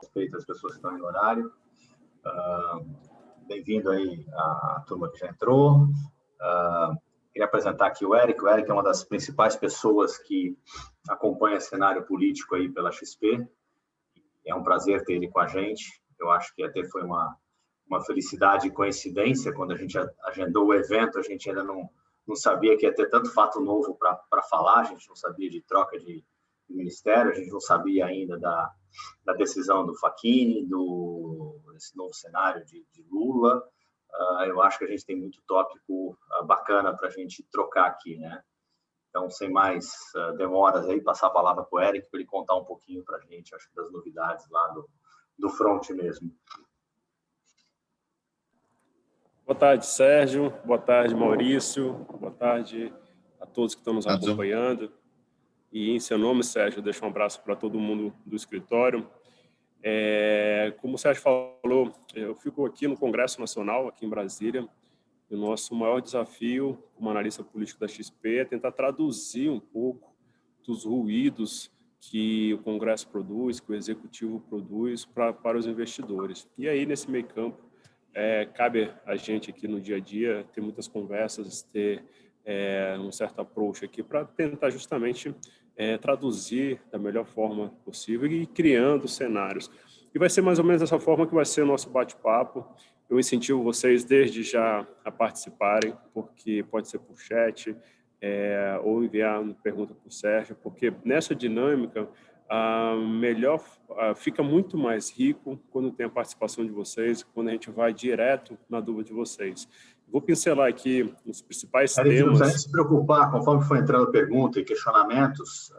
Respeito às pessoas que estão em horário. Bem-vindo aí à turma que já entrou. Queria apresentar aqui o Eric. O Eric é uma das principais pessoas que acompanha o cenário político aí pela XP. É um prazer ter ele com a gente. Eu acho que até foi uma felicidade e coincidência. Quando a gente agendou o evento, a gente ainda não sabia que ia ter tanto fato novo para falar. A gente não sabia de troca de ministério, a gente não sabia ainda da decisão do Facchini, desse novo cenário de Lula. Eu acho que a gente tem muito tópico bacana para a gente trocar aqui, né? Então, sem mais demoras, aí, passar a palavra para o Eric, para ele contar um pouquinho para a gente, acho que das novidades lá do front mesmo. Boa tarde, Sérgio. Boa tarde, Maurício. Boa tarde a todos que estão nos acompanhando. E em seu nome, Sérgio, deixo um abraço para todo mundo do escritório. Como o Sérgio falou, eu fico aqui no Congresso Nacional, aqui em Brasília. E o nosso maior desafio, como analista político da XP, é tentar traduzir um pouco dos ruídos que o Congresso produz, que o Executivo produz para os investidores. E aí, nesse meio campo, cabe a gente aqui no dia a dia ter muitas conversas, ter um certo approach aqui para tentar justamente traduzir da melhor forma possível e ir criando cenários. E vai ser mais ou menos dessa forma que vai ser o nosso bate-papo. Eu incentivo vocês desde já a participarem, porque pode ser por chat ou enviar uma pergunta para o Sérgio, porque nessa dinâmica fica muito mais rico quando tem a participação de vocês, quando a gente vai direto na dúvida de vocês. Vou pincelar aqui os principais temas. Não precisa nem se preocupar, conforme for entrando pergunta e questionamentos,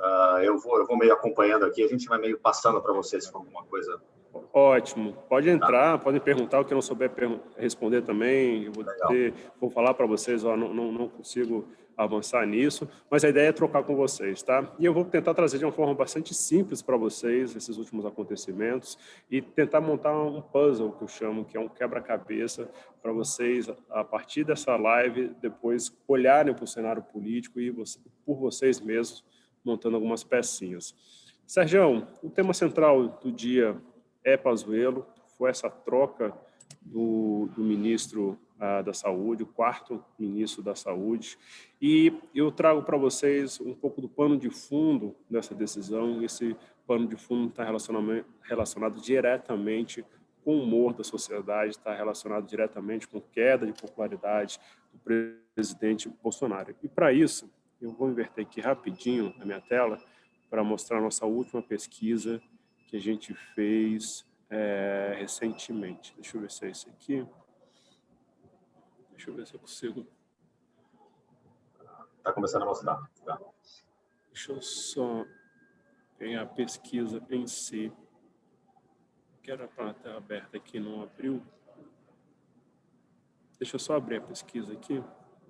eu vou meio acompanhando aqui, a gente vai meio passando para vocês se for alguma coisa. Ótimo, pode entrar, podem perguntar, o que eu não souber responder também, eu vou falar para vocês, não consigo avançar nisso, mas a ideia é trocar com vocês, tá? E eu vou tentar trazer de uma forma bastante simples para vocês esses últimos acontecimentos e tentar montar um puzzle, que eu chamo, que é um quebra-cabeça, para vocês, a partir dessa live, depois olharem para o cenário político e por vocês mesmos, montando algumas pecinhas. Sérgio, o tema central do dia é Pazuello, foi essa troca do ministro da Saúde, o quarto ministro da Saúde, e eu trago para vocês um pouco do pano de fundo dessa decisão. Esse pano de fundo está relacionado diretamente com o humor da sociedade, está relacionado diretamente com queda de popularidade do presidente Bolsonaro. E para isso, eu vou inverter aqui rapidinho a minha tela para mostrar a nossa última pesquisa que a gente fez recentemente. Deixa eu ver se é esse aqui. Deixa eu ver se eu consigo. Está começando a mostrar. Tá. Deixa eu só pegar a pesquisa em si. Que era para estar aberta aqui, não abriu. Deixa eu só abrir a pesquisa aqui,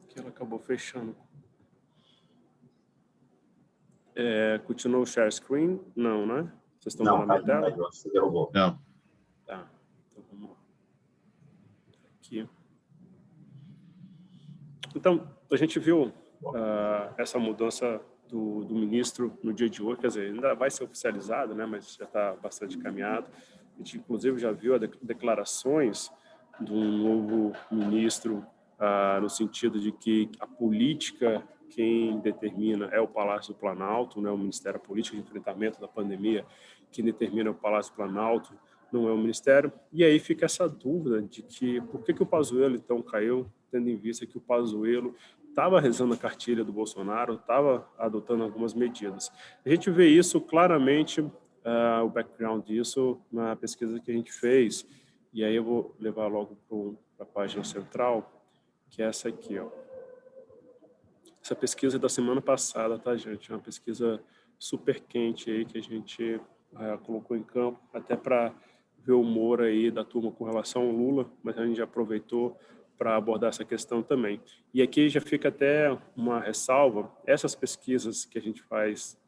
que ela acabou fechando. Continua o share screen? Não, né? Vocês estão vendo a minha tela? Não, você derrubou. Não. Tá, então vamos aqui. Então, a gente viu essa mudança do ministro no dia de hoje, quer dizer, ainda vai ser oficializado, né, mas já está bastante caminhado. A gente, inclusive, já viu declarações de um novo ministro no sentido de que a política, quem determina é o Palácio do Planalto, né, o Ministério Político de Enfrentamento da Pandemia, quem determina é o Palácio do Planalto, não é o Ministério. E aí fica essa dúvida de que por que o Pazuello, então, caiu, tendo em vista que o Pazuello estava rezando a cartilha do Bolsonaro, estava adotando algumas medidas. A gente vê isso claramente, o background disso, na pesquisa que a gente fez, e aí eu vou levar logo para a página central, que é essa aqui, ó. Essa pesquisa é da semana passada, tá, gente? É uma pesquisa super quente aí que a gente colocou em campo, até para ver o humor aí da turma com relação ao Lula, mas a gente já aproveitou para abordar essa questão também. E aqui já fica até uma ressalva, essas pesquisas que a gente faz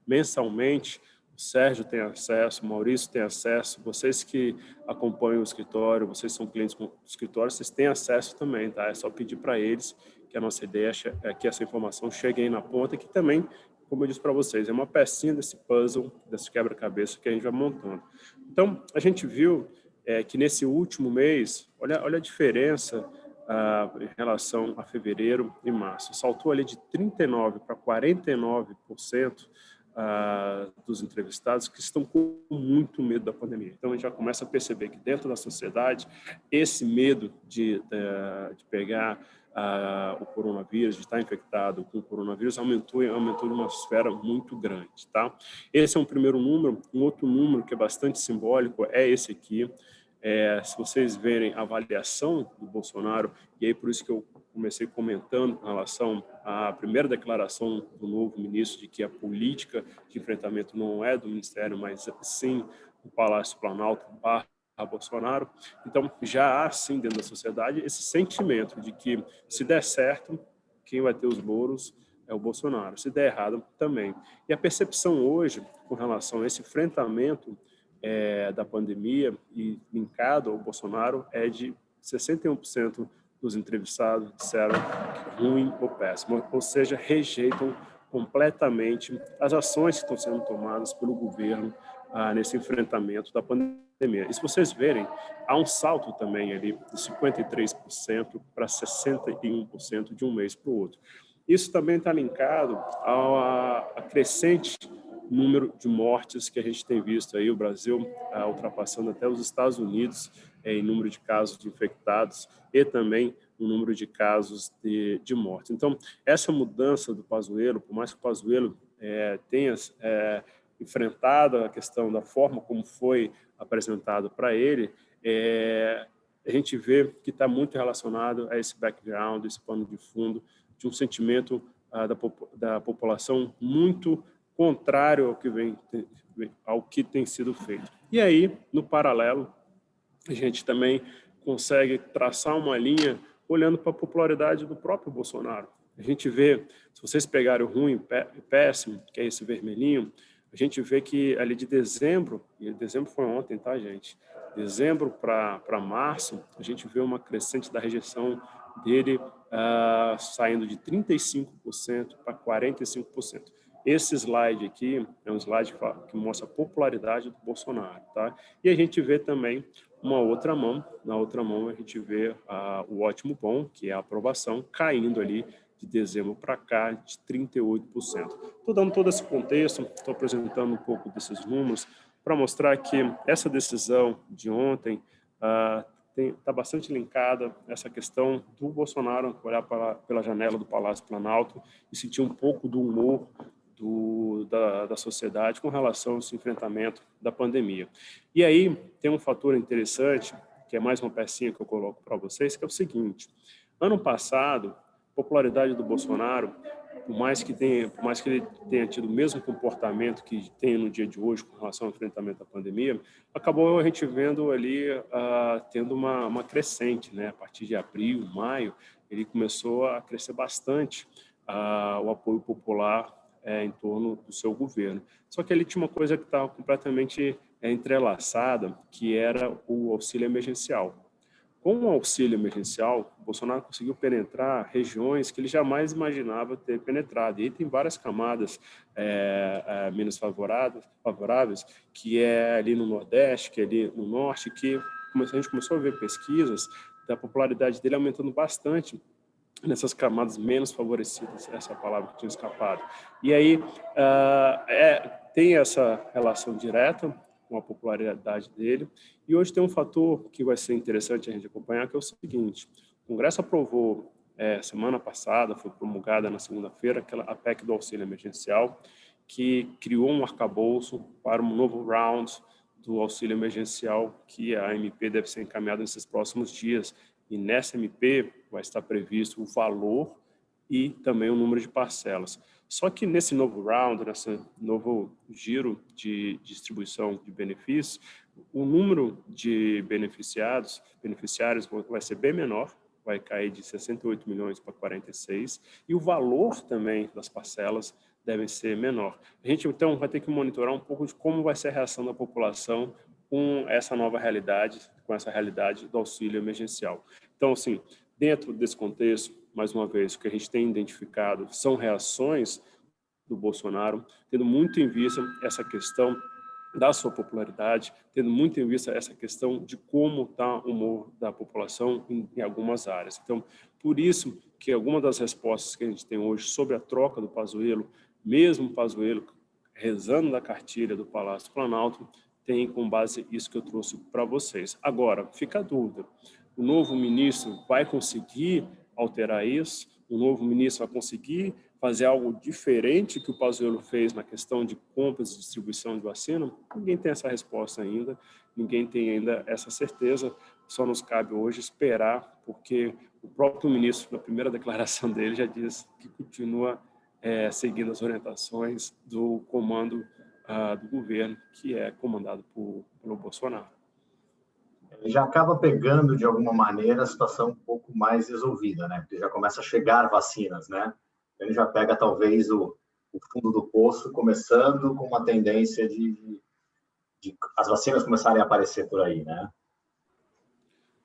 mensalmente, o Sérgio tem acesso, o Maurício tem acesso, vocês que acompanham o escritório, vocês são clientes do escritório, vocês têm acesso também, tá? É só pedir para eles, que a nossa ideia é que essa informação chegue aí na ponta, que também como eu disse para vocês, é uma pecinha desse puzzle, desse quebra-cabeça que a gente vai montando. Então, a gente viu que nesse último mês, olha a diferença em relação a fevereiro e março. Saltou ali de 39% para 49% dos entrevistados que estão com muito medo da pandemia. Então, a gente já começa a perceber que dentro da sociedade, esse medo de pegar o coronavírus, de estar infectado com o coronavírus, aumentou de uma esfera muito grande. Tá? Esse é um primeiro número. Um outro número que é bastante simbólico é esse aqui. Se vocês verem a avaliação do Bolsonaro, e aí por isso que eu comecei comentando com relação à primeira declaração do novo ministro de que a política de enfrentamento não é do Ministério, mas sim do Palácio Planalto / Bolsonaro. Então, já há, sim, dentro da sociedade, esse sentimento de que, se der certo, quem vai ter os louros é o Bolsonaro. Se der errado, também. E a percepção hoje, com relação a esse enfrentamento da pandemia e linkado ao Bolsonaro, é de 61% dos entrevistados disseram que ruim ou péssimo, ou seja, rejeitam completamente as ações que estão sendo tomadas pelo governo nesse enfrentamento da pandemia. E se vocês verem, há um salto também ali de 53% para 61% de um mês para o outro. Isso também está linkado a crescente número de mortes que a gente tem visto aí, o Brasil ultrapassando até os Estados Unidos em número de casos de infectados e também o número de casos de mortes. Então, essa mudança do Pazuello, por mais que o Pazuello tenha enfrentado a questão da forma como foi apresentado para ele, a gente vê que está muito relacionado a esse background, esse pano de fundo, de um sentimento da população muito contrário ao que tem sido feito. E aí, no paralelo, a gente também consegue traçar uma linha olhando para a popularidade do próprio Bolsonaro. A gente vê, se vocês pegarem o ruim e péssimo, que é esse vermelhinho, a gente vê que ali de dezembro, e dezembro foi ontem, tá, gente? Dezembro para março, a gente vê uma crescente da rejeição dele saindo de 35% para 45%. Esse slide aqui é um slide que mostra a popularidade do Bolsonaro, tá? E a gente vê também uma outra mão, na outra mão a gente vê o ótimo bom, que é a aprovação, caindo ali de dezembro para cá de 38%. Estou dando todo esse contexto, estou apresentando um pouco desses números para mostrar que essa decisão de ontem está bastante linkada essa questão do Bolsonaro olhar pela janela do Palácio Planalto e sentir um pouco do humor da sociedade com relação a esse enfrentamento da pandemia. E aí tem um fator interessante, que é mais uma pecinha que eu coloco para vocês, que é o seguinte: ano passado, a popularidade do Bolsonaro, por mais que ele tenha tido o mesmo comportamento que tem no dia de hoje com relação ao enfrentamento da pandemia, acabou a gente vendo ali tendo uma crescente, né? A partir de abril, maio, ele começou a crescer bastante o apoio popular em torno do seu governo. Só que ele tinha uma coisa que estava completamente entrelaçada, que era o auxílio emergencial. Com o auxílio emergencial, o Bolsonaro conseguiu penetrar regiões que ele jamais imaginava ter penetrado. E aí tem várias camadas menos favoráveis, que é ali no Nordeste, que é ali no Norte, que a gente começou a ver pesquisas da popularidade dele aumentando bastante nessas camadas menos favorecidas, essa palavra que tinha escapado. E aí tem essa relação direta com a popularidade dele. E hoje tem um fator que vai ser interessante a gente acompanhar, que é o seguinte: o Congresso aprovou semana passada, foi promulgada na segunda-feira, a PEC do auxílio emergencial, que criou um arcabouço para um novo round do auxílio emergencial, que a MP deve ser encaminhada nesses próximos dias. E nessa MP vai estar previsto o valor e também o número de parcelas. Só que nesse novo round, nesse novo giro de distribuição de benefícios, o número de beneficiários vai ser bem menor, vai cair de 68 milhões para 46, e o valor também das parcelas deve ser menor. A gente, então, vai ter que monitorar um pouco de como vai ser a reação da população com essa nova realidade, com essa realidade do auxílio emergencial. Então, assim, dentro desse contexto, mais uma vez, o que a gente tem identificado são reações do Bolsonaro, tendo muito em vista essa questão da sua popularidade, tendo muito em vista essa questão de como está o humor da população em algumas áreas. Então, por isso que algumas das respostas que a gente tem hoje sobre a troca do Pazuello, mesmo o Pazuello rezando na cartilha do Palácio Planalto, tem com base isso que eu trouxe para vocês. Agora, fica a dúvida, o novo ministro vai conseguir alterar isso? O novo ministro vai conseguir fazer algo diferente que o Pazuello fez na questão de compras e distribuição de vacina? Ninguém tem essa resposta ainda, ninguém tem ainda essa certeza, só nos cabe hoje esperar, porque o próprio ministro, na primeira declaração dele, já diz que continua seguindo as orientações do comando do governo, que é comandado pelo Bolsonaro. Ele já acaba pegando, de alguma maneira, a situação um pouco mais resolvida, né? Porque já começa a chegar vacinas, né? Ele já pega, talvez, o fundo do poço, começando com uma tendência de as vacinas começarem a aparecer por aí, né?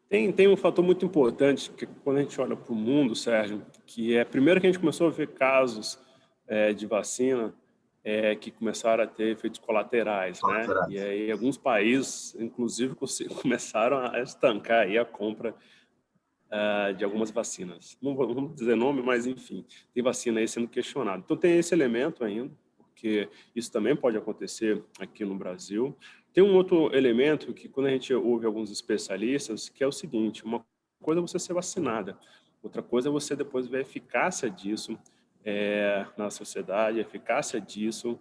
Tem um fator muito importante, que quando a gente olha para o mundo, Sérgio, que é, primeiro que a gente começou a ver casos de vacina que começaram a ter efeitos colaterais, né? E aí alguns países, inclusive, começaram a estancar aí a compra de algumas vacinas. Não vamos dizer nome, mas enfim, tem vacina aí sendo questionada. Então tem esse elemento ainda, porque isso também pode acontecer aqui no Brasil. Tem um outro elemento que, quando a gente ouve alguns especialistas, que é o seguinte: uma coisa é você ser vacinada, outra coisa é você depois ver a eficácia disso na sociedade, a eficácia disso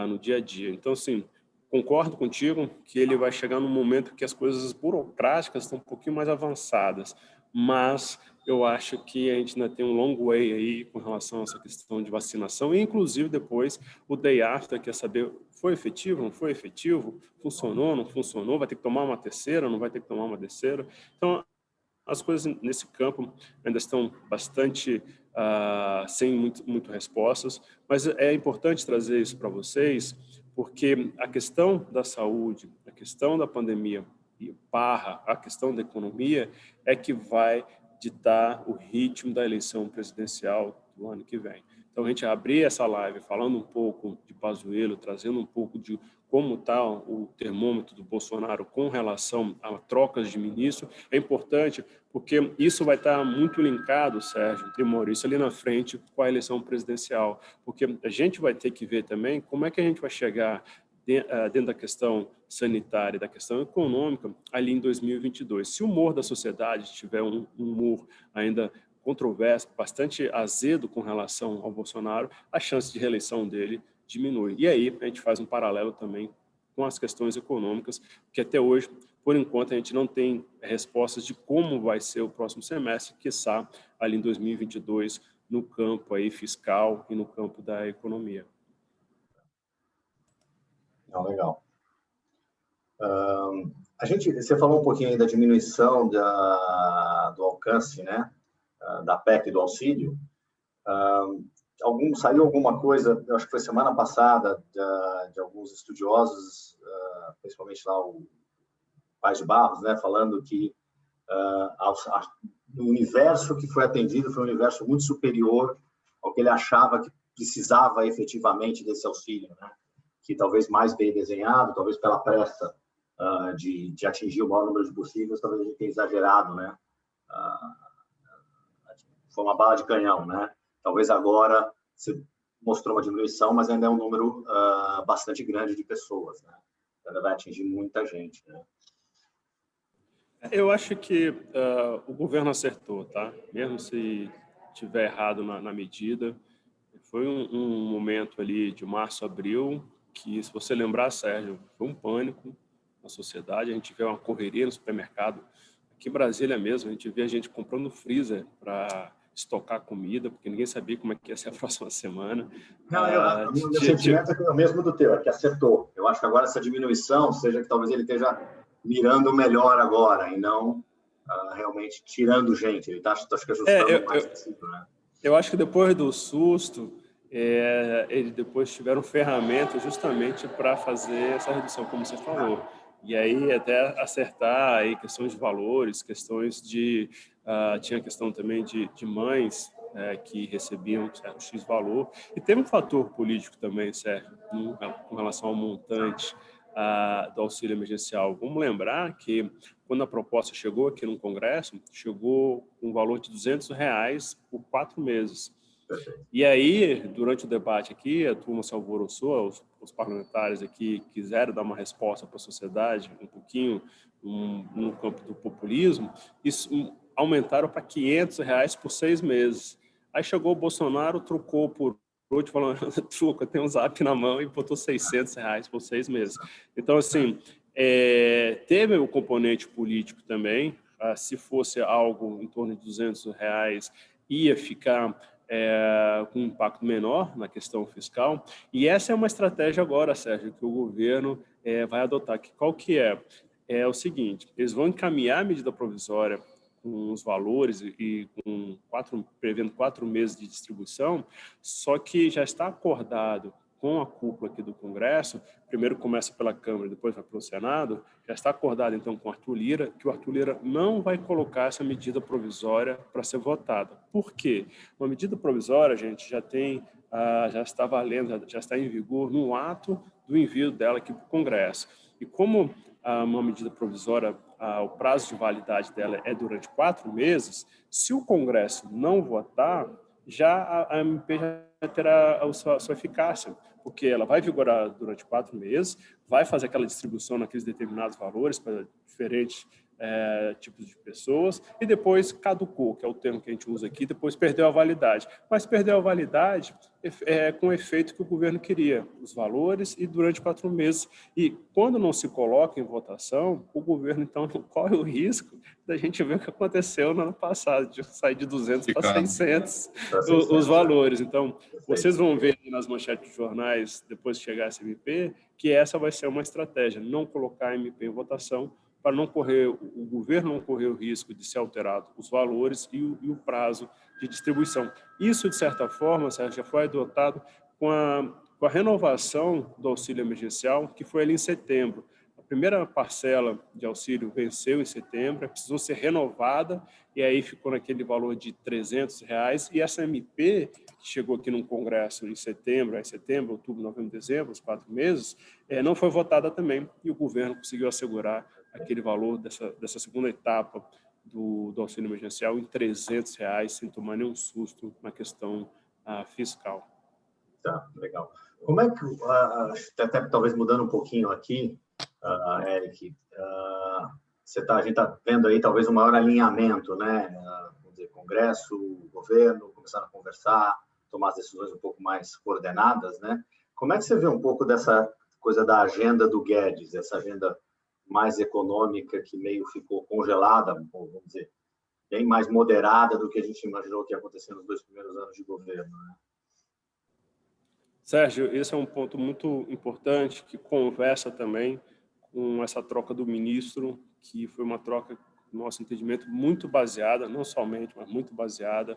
no dia a dia. Então, assim, concordo contigo que ele vai chegar num momento que as coisas burocráticas estão um pouquinho mais avançadas, mas eu acho que a gente ainda tem um long way aí com relação a essa questão de vacinação, e inclusive depois o day after, quer saber, foi efetivo, não foi efetivo, funcionou, não funcionou, vai ter que tomar uma terceira, não vai ter que tomar uma terceira. Então, as coisas nesse campo ainda estão bastante sem muito respostas, mas é importante trazer isso para vocês, porque a questão da saúde, a questão da pandemia e a questão da economia é que vai ditar o ritmo da eleição presidencial do ano que vem. Então, a gente abrir essa live falando um pouco de Pazuello, trazendo um pouco de como está o termômetro do Bolsonaro com relação a trocas de ministro, é importante porque isso vai estar muito linkado, Sérgio e Maurício, ali na frente com a eleição presidencial, porque a gente vai ter que ver também como é que a gente vai chegar dentro da questão sanitária, da questão econômica, ali em 2022. Se o humor da sociedade tiver um humor ainda controverso, bastante azedo com relação ao Bolsonaro, a chance de reeleição dele diminui. E aí a gente faz um paralelo também com as questões econômicas, que até hoje, por enquanto, a gente não tem respostas de como vai ser o próximo semestre, quiçá ali em 2022, no campo aí fiscal e no campo da economia. Legal. Você falou um pouquinho aí da diminuição do alcance, né, da PEC do auxílio. Saiu alguma coisa, eu acho que foi semana passada, de alguns estudiosos, principalmente lá o Paz de Barros, né, falando que o universo que foi atendido foi um universo muito superior ao que ele achava que precisava efetivamente desse auxílio, né? Que talvez mais bem desenhado, talvez pela pressa de atingir o maior número de possíveis, talvez a gente tenha exagerado, né? Foi uma bala de canhão, né? Talvez agora se mostrou uma diminuição, mas ainda é um número bastante grande de pessoas, né? Ainda vai atingir muita gente, né? Eu acho que o governo acertou, tá? Mesmo se tiver errado na medida. Foi um momento ali de março, abril, que, se você lembrar, Sérgio, foi um pânico na sociedade. A gente vê uma correria no supermercado. Aqui em Brasília mesmo, a gente vê a gente comprando freezer para estocar comida, porque ninguém sabia como é que ia ser a próxima semana. Não, o meu sentimento é o mesmo do teu, é que acertou. Eu acho que agora essa diminuição, seja que talvez ele esteja mirando melhor agora e não realmente tirando gente. Ele está ajustando o mais possível, né? Eu acho que depois do susto, eles depois tiveram ferramentas justamente para fazer essa redução, como você falou. E aí até acertar aí questões de valores, questões de... tinha questão também de mães que recebiam certo X valor. E teve um fator político também, Sérgio, com relação ao montante do auxílio emergencial. Vamos lembrar que, quando a proposta chegou aqui no Congresso, chegou com um valor de R$ 200 por 4 meses. E aí, durante o debate aqui, a turma se alvoroçou, os parlamentares aqui quiseram dar uma resposta para a sociedade, um pouquinho no campo do populismo, e aumentaram para R$ 500 por 6 meses. Aí chegou o Bolsonaro, trocou por outro, falando, truca, tem um zap na mão, e botou R$ 600 por 6 meses. Então, assim, teve o componente político também. Se fosse algo em torno de R$ 200, ia ficar com um impacto menor na questão fiscal. E essa é uma estratégia agora, Sérgio, que o governo vai adotar. Qual que é? É o seguinte, eles vão encaminhar a medida provisória com os valores e prevendo 4 meses de distribuição, só que já está acordado com a cúpula aqui do Congresso, primeiro começa pela Câmara, depois vai para o Senado, já está acordado então com o Arthur Lira, que o Arthur Lira não vai colocar essa medida provisória para ser votada. Por quê? Uma medida provisória, gente, já está valendo, já está em vigor no ato do envio dela aqui para o Congresso. E como uma medida provisória, o prazo de validade dela é durante 4 meses, se o Congresso não votar, já a MP já terá a sua eficácia, porque ela vai vigorar durante 4 meses, vai fazer aquela distribuição naqueles determinados valores para diferentes tipos de pessoas, e depois caducou, que é o termo que a gente usa aqui, depois perdeu a validade. Mas perdeu a validade com o efeito que o governo queria, os valores, e durante 4 meses. E quando não se coloca em votação, o governo, então, corre o risco da gente ver o que aconteceu no ano passado, de sair de 200 para 600 os valores. Então, vocês vão ver nas manchetes de jornais, depois de chegar essa MP, que essa vai ser uma estratégia, não colocar a MP em votação, para não correr, o governo não correr o risco de ser alterado os valores e o prazo de distribuição. Isso, de certa forma, Sérgio, já foi adotado com a renovação do auxílio emergencial, que foi ali em setembro. A primeira parcela de auxílio venceu em setembro, precisou ser renovada, e aí ficou naquele valor de R$ 300, e essa MP, que chegou aqui no Congresso em setembro, outubro, novembro, dezembro, os 4 meses, não foi votada também, e o governo conseguiu assegurar aquele valor dessa segunda etapa do auxílio emergencial em R$ 300, sem tomar nenhum susto na questão fiscal. Tá, legal. Como é que, até talvez mudando um pouquinho aqui, Eric, a gente está vendo aí talvez um maior alinhamento, né? Vamos dizer, Congresso, governo, começaram a conversar, tomar as decisões um pouco mais coordenadas, né? Como é que você vê um pouco dessa coisa da agenda do Guedes, essa agenda mais econômica que meio ficou congelada, vamos dizer, bem mais moderada do que a gente imaginou que ia acontecer nos 2 primeiros anos de governo, né? Sérgio, esse é um ponto muito importante que conversa também com essa troca do ministro, que foi uma troca, no nosso entendimento, muito baseada, não somente, mas muito baseada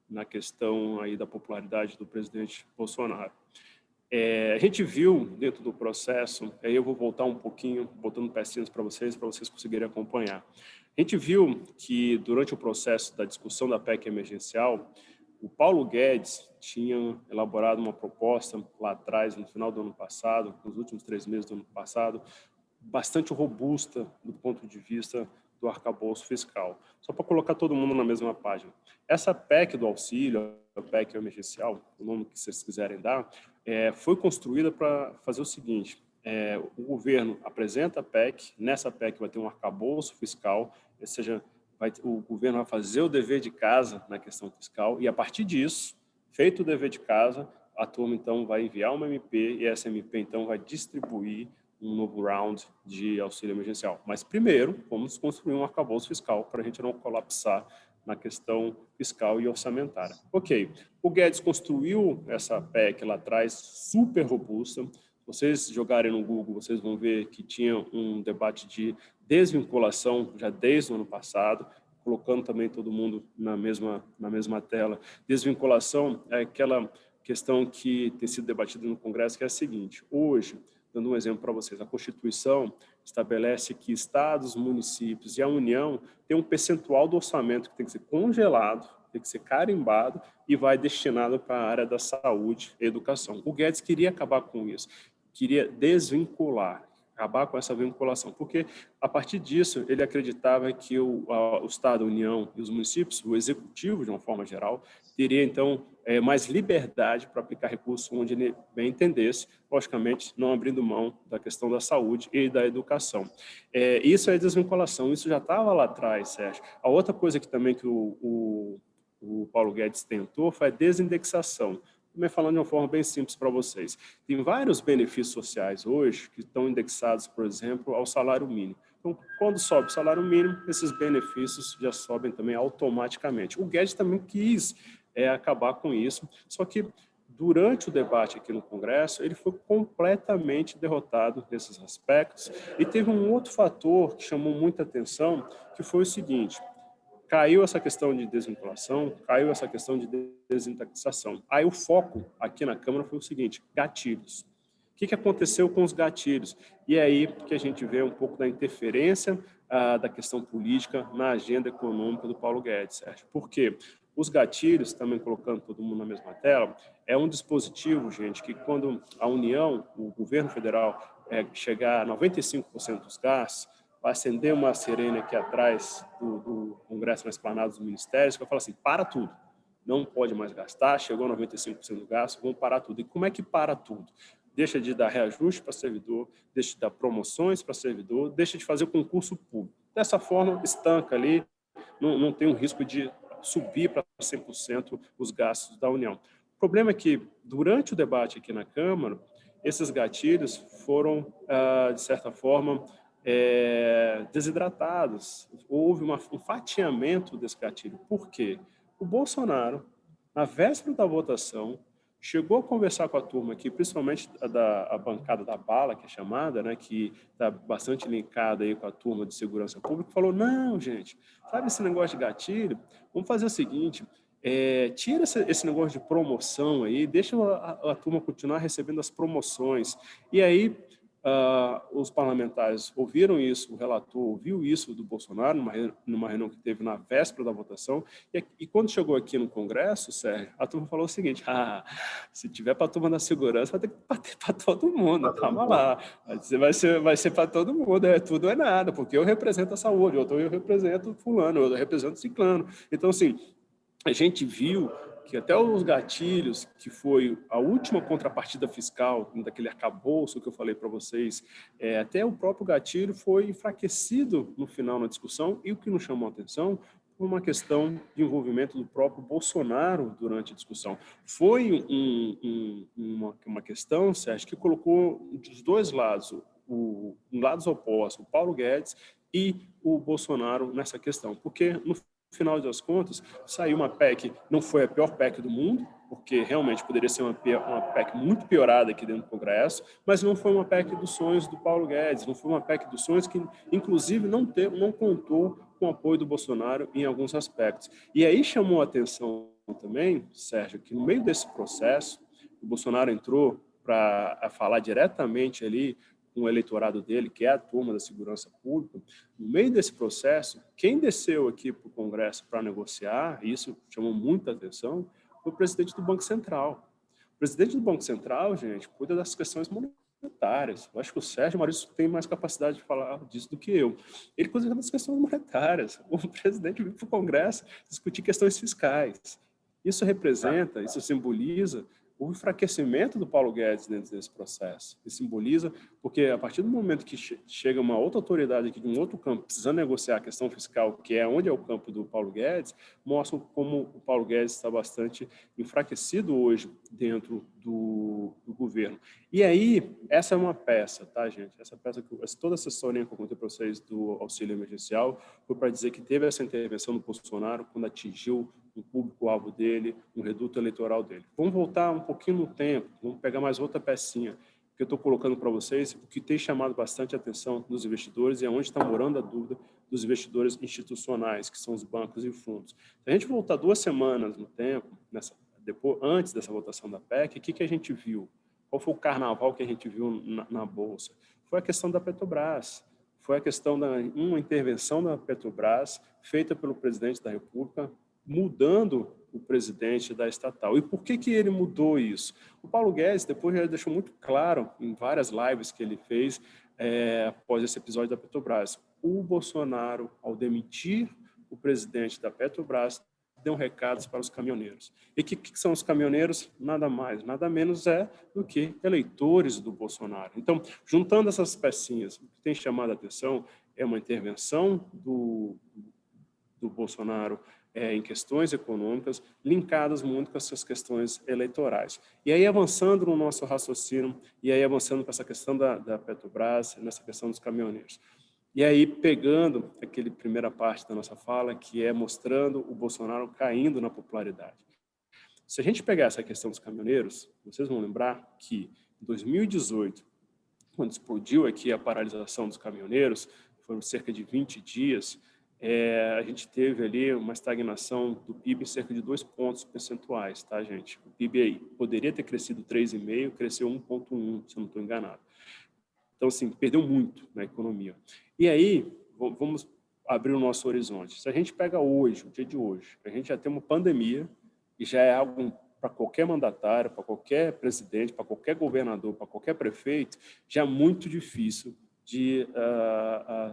na questão aí da popularidade do presidente Bolsonaro. A gente viu dentro do processo, aí eu vou voltar um pouquinho, botando pecinhas para vocês conseguirem acompanhar. A gente viu que durante o processo da discussão da PEC emergencial, o Paulo Guedes tinha elaborado uma proposta lá atrás, no final do ano passado, nos últimos 3 meses do ano passado, bastante robusta do ponto de vista do arcabouço fiscal. Só para colocar todo mundo na mesma página. Essa PEC do auxílio, a PEC emergencial, o nome que vocês quiserem dar, foi construída para fazer o seguinte: o governo apresenta a PEC, nessa PEC vai ter um arcabouço fiscal, ou seja, o governo vai fazer o dever de casa na questão fiscal, e a partir disso, feito o dever de casa, a turma então vai enviar uma MP, e essa MP então vai distribuir um novo round de auxílio emergencial. Mas primeiro, vamos construir um arcabouço fiscal para a gente não colapsar na questão fiscal e orçamentária. Ok, o Guedes construiu essa PEC lá atrás, super robusta. Se vocês jogarem no Google, vocês vão ver que tinha um debate de desvinculação já desde o ano passado, colocando também todo mundo na mesma tela. Desvinculação é aquela questão que tem sido debatida no Congresso, que é a seguinte: hoje, dando um exemplo para vocês, a Constituição estabelece que estados, municípios e a União têm um percentual do orçamento que tem que ser congelado tem que ser carimbado e vai destinado para a área da saúde e educação. O Guedes queria acabar com isso, queria desvincular, acabar com essa vinculação, porque a partir disso ele acreditava que o Estado, a União e os municípios, o executivo de uma forma geral, teria então mais liberdade para aplicar recursos onde ele bem entendesse, logicamente não abrindo mão da questão da saúde e da educação. Isso é desvinculação, isso já estava lá atrás, Sérgio. A outra coisa que também que o Paulo Guedes tentou foi a desindexação. Também falando de uma forma bem simples para vocês. Tem vários benefícios sociais hoje que estão indexados, por exemplo, ao salário mínimo. Então, quando sobe o salário mínimo, esses benefícios já sobem também automaticamente. O Guedes também quis acabar com isso, só que durante o debate aqui no Congresso, ele foi completamente derrotado nesses aspectos. E teve um outro fator que chamou muita atenção, que foi o seguinte: caiu essa questão de desvinculação, caiu essa questão de desindexação. Aí o foco aqui na Câmara foi o seguinte: gatilhos. O que aconteceu com os gatilhos? E é aí que a gente vê um pouco da interferência da questão política na agenda econômica do Paulo Guedes, Sérgio. Por quê? Os gatilhos, também colocando todo mundo na mesma tela, é um dispositivo, gente, que quando a União, o governo federal, chegar a 95% dos gastos, vai acender uma sirene aqui atrás do Congresso, na esplanada dos ministérios, que vai falar assim: para tudo, não pode mais gastar, chegou a 95% do gasto, vamos parar tudo. E como é que para tudo? Deixa de dar reajuste para servidor, deixa de dar promoções para servidor, deixa de fazer o concurso público. Dessa forma, estanca ali, não tem um risco de subir para 100% os gastos da União. O problema é que, durante o debate aqui na Câmara, esses gatilhos foram, de certa forma, desidratados. Houve um fatiamento desse gatilho. Por quê? O Bolsonaro, na véspera da votação, chegou a conversar com a turma aqui, principalmente a bancada da bala, que é chamada, né, que está bastante linkada aí com a turma de segurança pública, falou: não, gente, sabe esse negócio de gatilho? Vamos fazer o seguinte: tira esse negócio de promoção aí, deixa a turma continuar recebendo as promoções. E aí, os parlamentares ouviram isso, o relator ouviu isso do Bolsonaro, numa reunião que teve na véspera da votação, e quando chegou aqui no Congresso, Sérgio, a turma falou o seguinte: se tiver para a turma da segurança, vai ter que bater para todo mundo, calma lá, vai ser para todo mundo, tudo é nada, porque eu represento a saúde, eu represento fulano, eu represento ciclano. Então, assim, a gente viu que até os gatilhos, que foi a última contrapartida fiscal daquele arcabouço que eu falei para vocês, até o próprio gatilho foi enfraquecido no final na discussão, e o que nos chamou a atenção foi uma questão de envolvimento do próprio Bolsonaro durante a discussão. Foi uma questão, Sérgio, que colocou dos dois lados, lados opostos, o Paulo Guedes e o Bolsonaro nessa questão, porque no final das contas, saiu uma PEC, não foi a pior PEC do mundo, porque realmente poderia ser uma PEC muito piorada aqui dentro do Congresso, mas não foi uma PEC dos sonhos do Paulo Guedes, não foi uma PEC dos sonhos que, inclusive, não contou com o apoio do Bolsonaro em alguns aspectos. E aí chamou a atenção também, Sérgio, que no meio desse processo, o Bolsonaro entrou para falar diretamente ali com o eleitorado dele, que é a turma da segurança pública. No meio desse processo, quem desceu aqui para o Congresso para negociar, e isso chamou muita atenção, foi o presidente do Banco Central. O presidente do Banco Central, gente, cuida das questões monetárias. Eu acho que o Sérgio Maurício tem mais capacidade de falar disso do que eu. Ele cuida das questões monetárias. O presidente veio para o Congresso discutir questões fiscais. Isso representa, isso simboliza o enfraquecimento do Paulo Guedes dentro desse processo. E simboliza, porque a partir do momento que chega uma outra autoridade aqui de um outro campo, precisando negociar a questão fiscal, que é onde é o campo do Paulo Guedes, mostra como o Paulo Guedes está bastante enfraquecido hoje dentro do governo. E aí, essa é uma peça, tá, gente? Essa peça, toda essa historinha que eu contei para vocês do auxílio emergencial, foi para dizer que teve essa intervenção do Bolsonaro quando atingiu o público-alvo dele, o reduto eleitoral dele. Vamos voltar um pouquinho no tempo, vamos pegar mais outra pecinha, que eu estou colocando para vocês, o que tem chamado bastante atenção dos investidores e é onde está morando a dúvida dos investidores institucionais, que são os bancos e fundos. Se a gente voltar 2 semanas no tempo, antes dessa votação da PEC, o que a gente viu? Qual foi o carnaval que a gente viu na Bolsa? Foi a questão da Petrobras. Foi a questão uma intervenção da Petrobras feita pelo presidente da República mudando o presidente da estatal. E por que ele mudou isso? O Paulo Guedes depois já deixou muito claro em várias lives que ele fez após esse episódio da Petrobras. O Bolsonaro, ao demitir o presidente da Petrobras, deu recados para os caminhoneiros. E o que são os caminhoneiros? Nada mais, nada menos do que eleitores do Bolsonaro. Então, juntando essas pecinhas, o que tem chamado a atenção é uma intervenção do Bolsonaro em questões econômicas, linkadas muito com essas questões eleitorais. E aí, avançando no nosso raciocínio, e aí avançando com essa questão da Petrobras, nessa questão dos caminhoneiros. E aí, pegando aquela primeira parte da nossa fala, que é mostrando o Bolsonaro caindo na popularidade. Se a gente pegar essa questão dos caminhoneiros, vocês vão lembrar que em 2018, quando explodiu aqui a paralisação dos caminhoneiros, foram cerca de 20 dias, a gente teve ali uma estagnação do PIB em cerca de 2 pontos percentuais, tá, gente? O PIB aí poderia ter crescido 3,5%, cresceu 1,1%, se eu não estou enganado. Então, assim, perdeu muito na economia. E aí, vamos abrir o nosso horizonte. Se a gente pega hoje, o dia de hoje, a gente já tem uma pandemia e já é algo para qualquer mandatário, para qualquer presidente, para qualquer governador, para qualquer prefeito, já é muito difícil de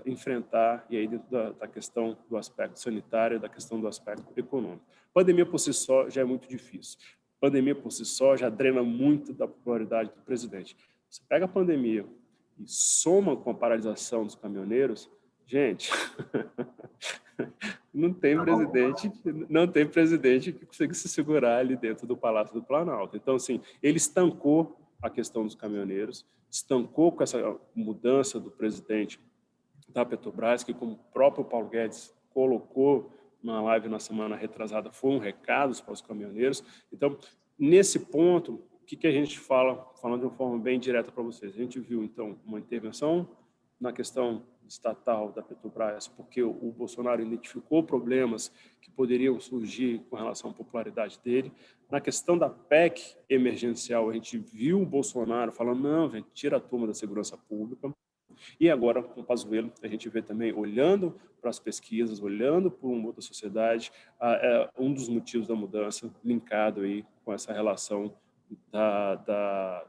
enfrentar, e aí dentro da questão do aspecto sanitário, da questão do aspecto econômico. Pandemia por si só já é muito difícil. Pandemia por si só já drena muito da popularidade do presidente. Você pega a pandemia e soma com a paralisação dos caminhoneiros, gente, não tem presidente que consiga se segurar ali dentro do Palácio do Planalto. Então, assim, ele estancou a questão dos caminhoneiros, estancou com essa mudança do presidente da Petrobras, que, como o próprio Paulo Guedes colocou na live na semana retrasada, foi um recado para os caminhoneiros. Então, nesse ponto, o que a gente fala, falando de uma forma bem direta para vocês? A gente viu, então, uma intervenção na questão estatal da Petrobras, porque o Bolsonaro identificou problemas que poderiam surgir com relação à popularidade dele. Na questão da PEC emergencial, a gente viu o Bolsonaro falando, não, gente, tira a turma da segurança pública. E agora, com o Pazuello, a gente vê também, olhando para as pesquisas, olhando para o humor da sociedade, um dos motivos da mudança linkado aí com essa relação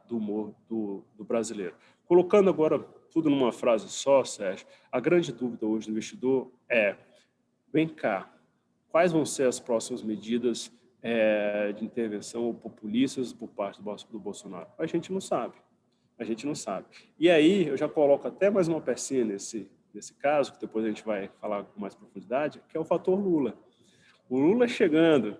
do humor do brasileiro. Colocando agora tudo numa frase só, Sérgio, a grande dúvida hoje do investidor é, vem cá, quais vão ser as próximas medidas de intervenção ou populistas por parte do Bolsonaro? A gente não sabe. A gente não sabe. E aí, eu já coloco até mais uma pecinha nesse caso, que depois a gente vai falar com mais profundidade, que é o fator Lula. O Lula chegando,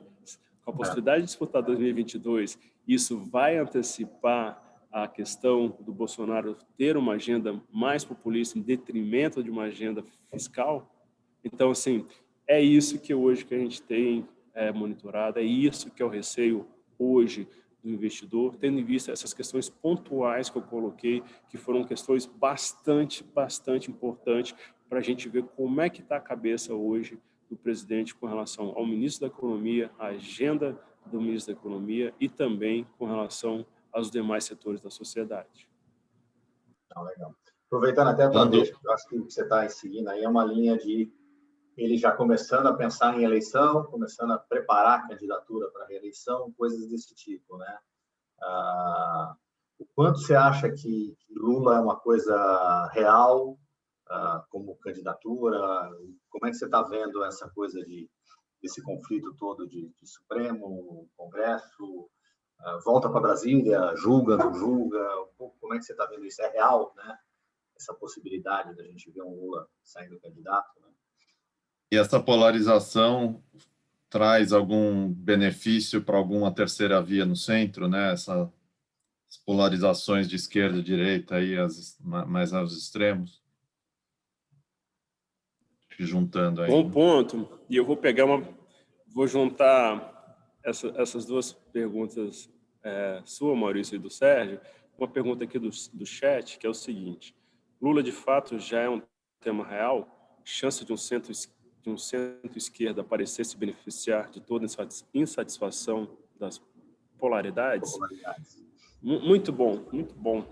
com a possibilidade de disputar 2022, isso vai antecipar a questão do Bolsonaro ter uma agenda mais populista em detrimento de uma agenda fiscal? Então, assim, é isso que hoje que a gente tem monitorado, é isso que é o receio hoje do investidor, tendo em vista essas questões pontuais que eu coloquei, que foram questões bastante importantes para a gente ver como é que está a cabeça hoje do presidente com relação ao ministro da Economia, a agenda do ministro da Economia e também com relação aos demais setores da sociedade. Legal. Aproveitando até a tua deixa, eu acho que o que você está seguindo aí é uma linha de ele já começando a pensar em eleição, começando a preparar a candidatura para a reeleição, coisas desse tipo, né? O quanto você acha que Lula é uma coisa real como candidatura? Como é que você está vendo essa coisa desse conflito todo de Supremo, Congresso, volta para Brasília, julga, não julga? Como é que você está vendo isso? É real, né? Essa possibilidade da gente ver um Lula saindo candidato, né? E essa polarização traz algum benefício para alguma terceira via no centro, né? Essas polarizações de esquerda e direita aí, mais aos extremos? Juntando aí. Bom ponto. E eu vou juntar essas duas perguntas, sua, Maurício, e do Sérgio, uma pergunta aqui do chat, que é o seguinte: Lula, de fato, já é um tema real? Chance de um centro-esquerda parecer se beneficiar de toda essa insatisfação das polaridades? Muito bom, muito bom.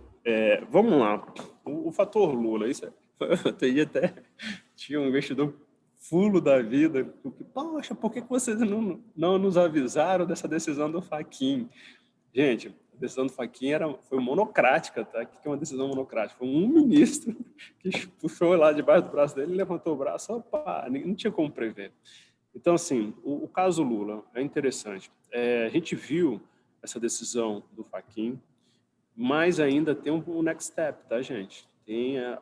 Vamos lá. O fator Lula, isso tinha um investidor fulo da vida, porque, poxa, por que vocês não nos avisaram dessa decisão do Fachin? Gente, a decisão do Fachin foi monocrática, tá? O que é uma decisão monocrática? Foi um ministro que puxou lá debaixo do braço dele, levantou o braço, opa, não tinha como prever. Então, assim, o caso Lula é interessante. A gente viu essa decisão do Fachin, mas ainda tem um next step, tá, gente? Tem a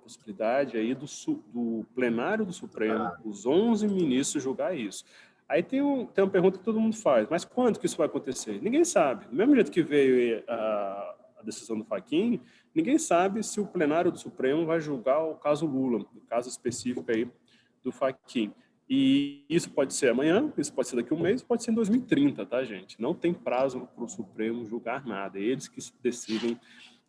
possibilidade aí do plenário do Supremo, os 11 ministros julgar isso. Aí tem uma pergunta que todo mundo faz, mas quando que isso vai acontecer? Ninguém sabe. Do mesmo jeito que veio a decisão do Fachin, ninguém sabe se o plenário do Supremo vai julgar o caso Lula, o caso específico aí do Fachin. E isso pode ser amanhã, isso pode ser daqui a um mês, pode ser em 2030, tá, gente? Não tem prazo para o Supremo julgar nada, é eles que decidem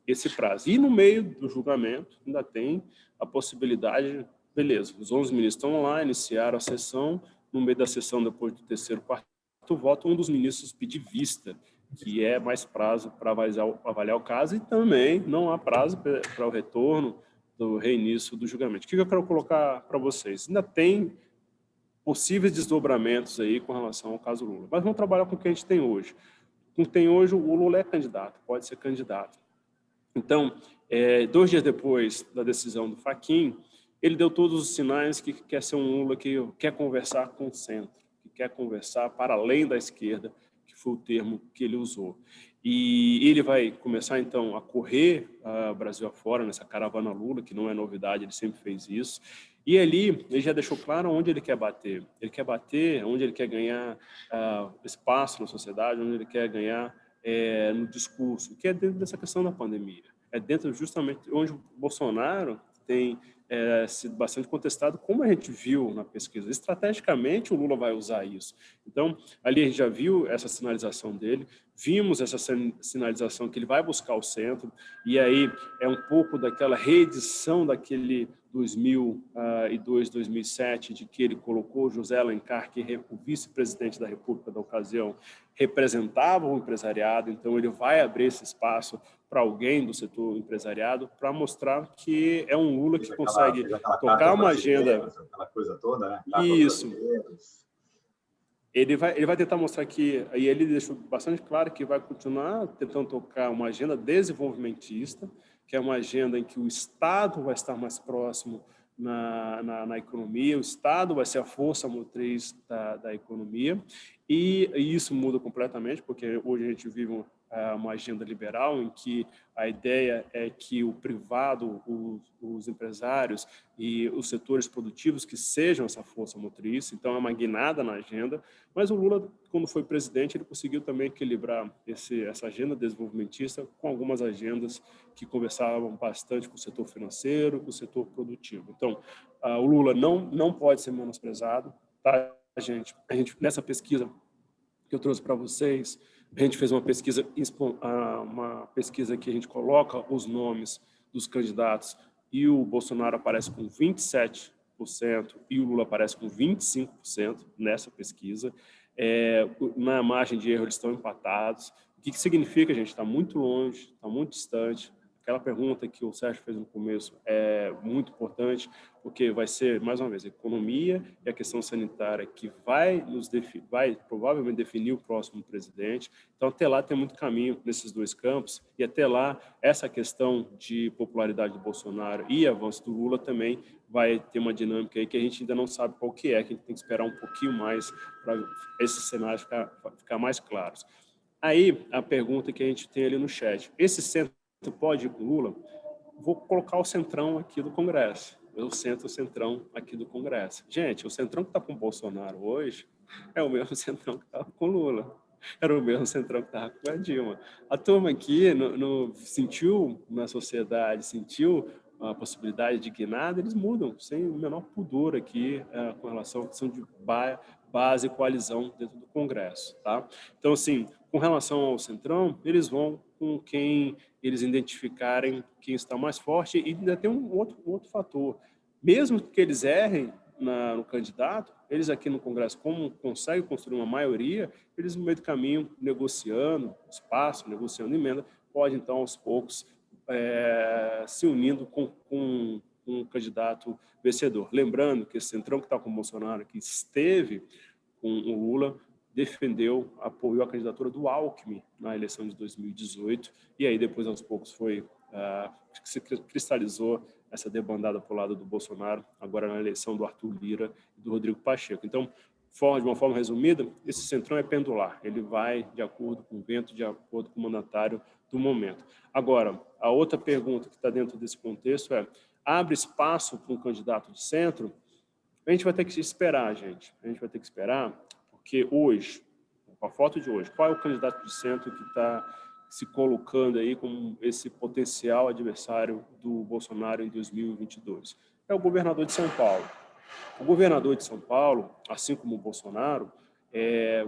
esse prazo. E no meio do julgamento ainda tem a possibilidade, beleza, os 11 ministros estão lá, iniciaram a sessão, no meio da sessão, depois do terceiro, quarto voto, um dos ministros pedir vista, que é mais prazo para avaliar o caso, e também não há prazo para o retorno do reinício do julgamento. O que eu quero colocar para vocês? Ainda tem possíveis desdobramentos aí com relação ao caso Lula. Mas vamos trabalhar com o que a gente tem hoje. Com o que tem hoje, o Lula é candidato, pode ser candidato. Então, 2 dias depois da decisão do Fachin, ele deu todos os sinais que quer ser um Lula que quer conversar com o centro, que quer conversar para além da esquerda, que foi o termo que ele usou. E ele vai começar, então, a correr Brasil afora, nessa caravana Lula, que não é novidade, ele sempre fez isso. E ali, ele já deixou claro onde ele quer bater. Ele quer bater onde ele quer ganhar espaço na sociedade, onde ele quer ganhar no discurso, que é dentro dessa questão da pandemia. É dentro justamente onde o Bolsonaro tem sido bastante contestado, como a gente viu na pesquisa. Estrategicamente, o Lula vai usar isso. Então, ali a gente já viu essa sinalização dele, vimos essa sinalização que ele vai buscar o centro, e aí é um pouco daquela reedição daquele 2002, 2007, de que ele colocou José Alencar, que é o vice-presidente da República da ocasião, representava o empresariado, então ele vai abrir esse espaço para alguém do setor empresariado para mostrar que é um Lula que consegue tocar uma agenda. Aquela coisa toda, né? Isso. Ele vai tentar mostrar que, e ele deixou bastante claro que vai continuar tentando tocar uma agenda desenvolvimentista, que é uma agenda em que o Estado vai estar mais próximo na economia, o Estado vai ser a força motriz da economia, e isso muda completamente, porque hoje a gente vive uma agenda liberal em que a ideia é que o privado, os empresários e os setores produtivos que sejam essa força motriz, então é uma guinada na agenda, mas o Lula, quando foi presidente, ele conseguiu também equilibrar essa agenda desenvolvimentista com algumas agendas que conversavam bastante com o setor financeiro, com o setor produtivo. Então, o Lula não pode ser menosprezado, tá, gente? A gente, nessa pesquisa que eu trouxe para vocês, a gente fez uma pesquisa que a gente coloca os nomes dos candidatos e o Bolsonaro aparece com 27% e o Lula aparece com 25% nessa pesquisa. Na margem de erro eles estão empatados. O que significa, gente? Está muito longe, está muito distante. Aquela pergunta que o Sérgio fez no começo é muito importante, porque vai ser, mais uma vez, a economia e a questão sanitária que vai provavelmente definir o próximo presidente. Então, até lá tem muito caminho nesses dois campos, e até lá essa questão de popularidade do Bolsonaro e avanço do Lula também vai ter uma dinâmica aí que a gente ainda não sabe qual que a gente tem que esperar um pouquinho mais para esses cenários ficar mais claros. Aí, a pergunta que a gente tem ali no chat, esse centro pode ir com Lula? Vou colocar o centrão aqui do Congresso. Eu centro o centrão aqui do Congresso. Gente, o centrão que está com o Bolsonaro hoje é o mesmo centrão que estava com o Lula. Era o mesmo centrão que estava com a Dilma. A turma aqui sentiu na sociedade, sentiu a possibilidade de guinada, eles mudam sem o menor pudor aqui com relação à questão de base e coalizão dentro do Congresso. Tá? Então, assim, com relação ao centrão, eles vão com quem eles identificarem quem está mais forte, e ainda tem um outro fator. Mesmo que eles errem no candidato, eles aqui no Congresso, como conseguem construir uma maioria, eles no meio do caminho, negociando espaço, negociando emenda, pode então aos poucos se unindo com um candidato vencedor. Lembrando que esse centrão que está com o Bolsonaro, que esteve com o Lula, defendeu, apoiou a candidatura do Alckmin na eleição de 2018, e aí depois, aos poucos, se cristalizou essa debandada para o lado do Bolsonaro, agora na eleição do Arthur Lira e do Rodrigo Pacheco. Então, de uma forma resumida, esse centrão é pendular, ele vai de acordo com o vento, de acordo com o mandatário do momento. Agora, a outra pergunta que está dentro desse contexto é, abre espaço para um candidato de centro? A gente vai ter que esperar, gente. A gente vai ter que esperar, porque hoje, com a foto de hoje, qual é o candidato de centro que está se colocando aí como esse potencial adversário do Bolsonaro em 2022? É o governador de São Paulo. O governador de São Paulo, assim como o Bolsonaro,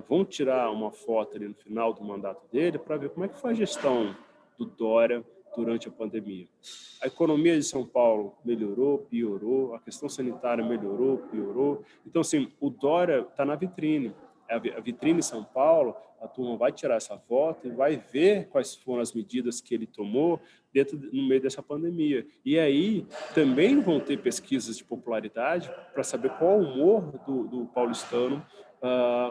vão tirar uma foto ali no final do mandato dele para ver como é que foi a gestão do Dória durante a pandemia. A economia de São Paulo melhorou, piorou, a questão sanitária melhorou, piorou. Então, assim, o Dória está na vitrine. A vitrine em São Paulo, a turma vai tirar essa foto e vai ver quais foram as medidas que ele tomou no meio dessa pandemia. E aí também vão ter pesquisas de popularidade para saber qual o humor do paulistano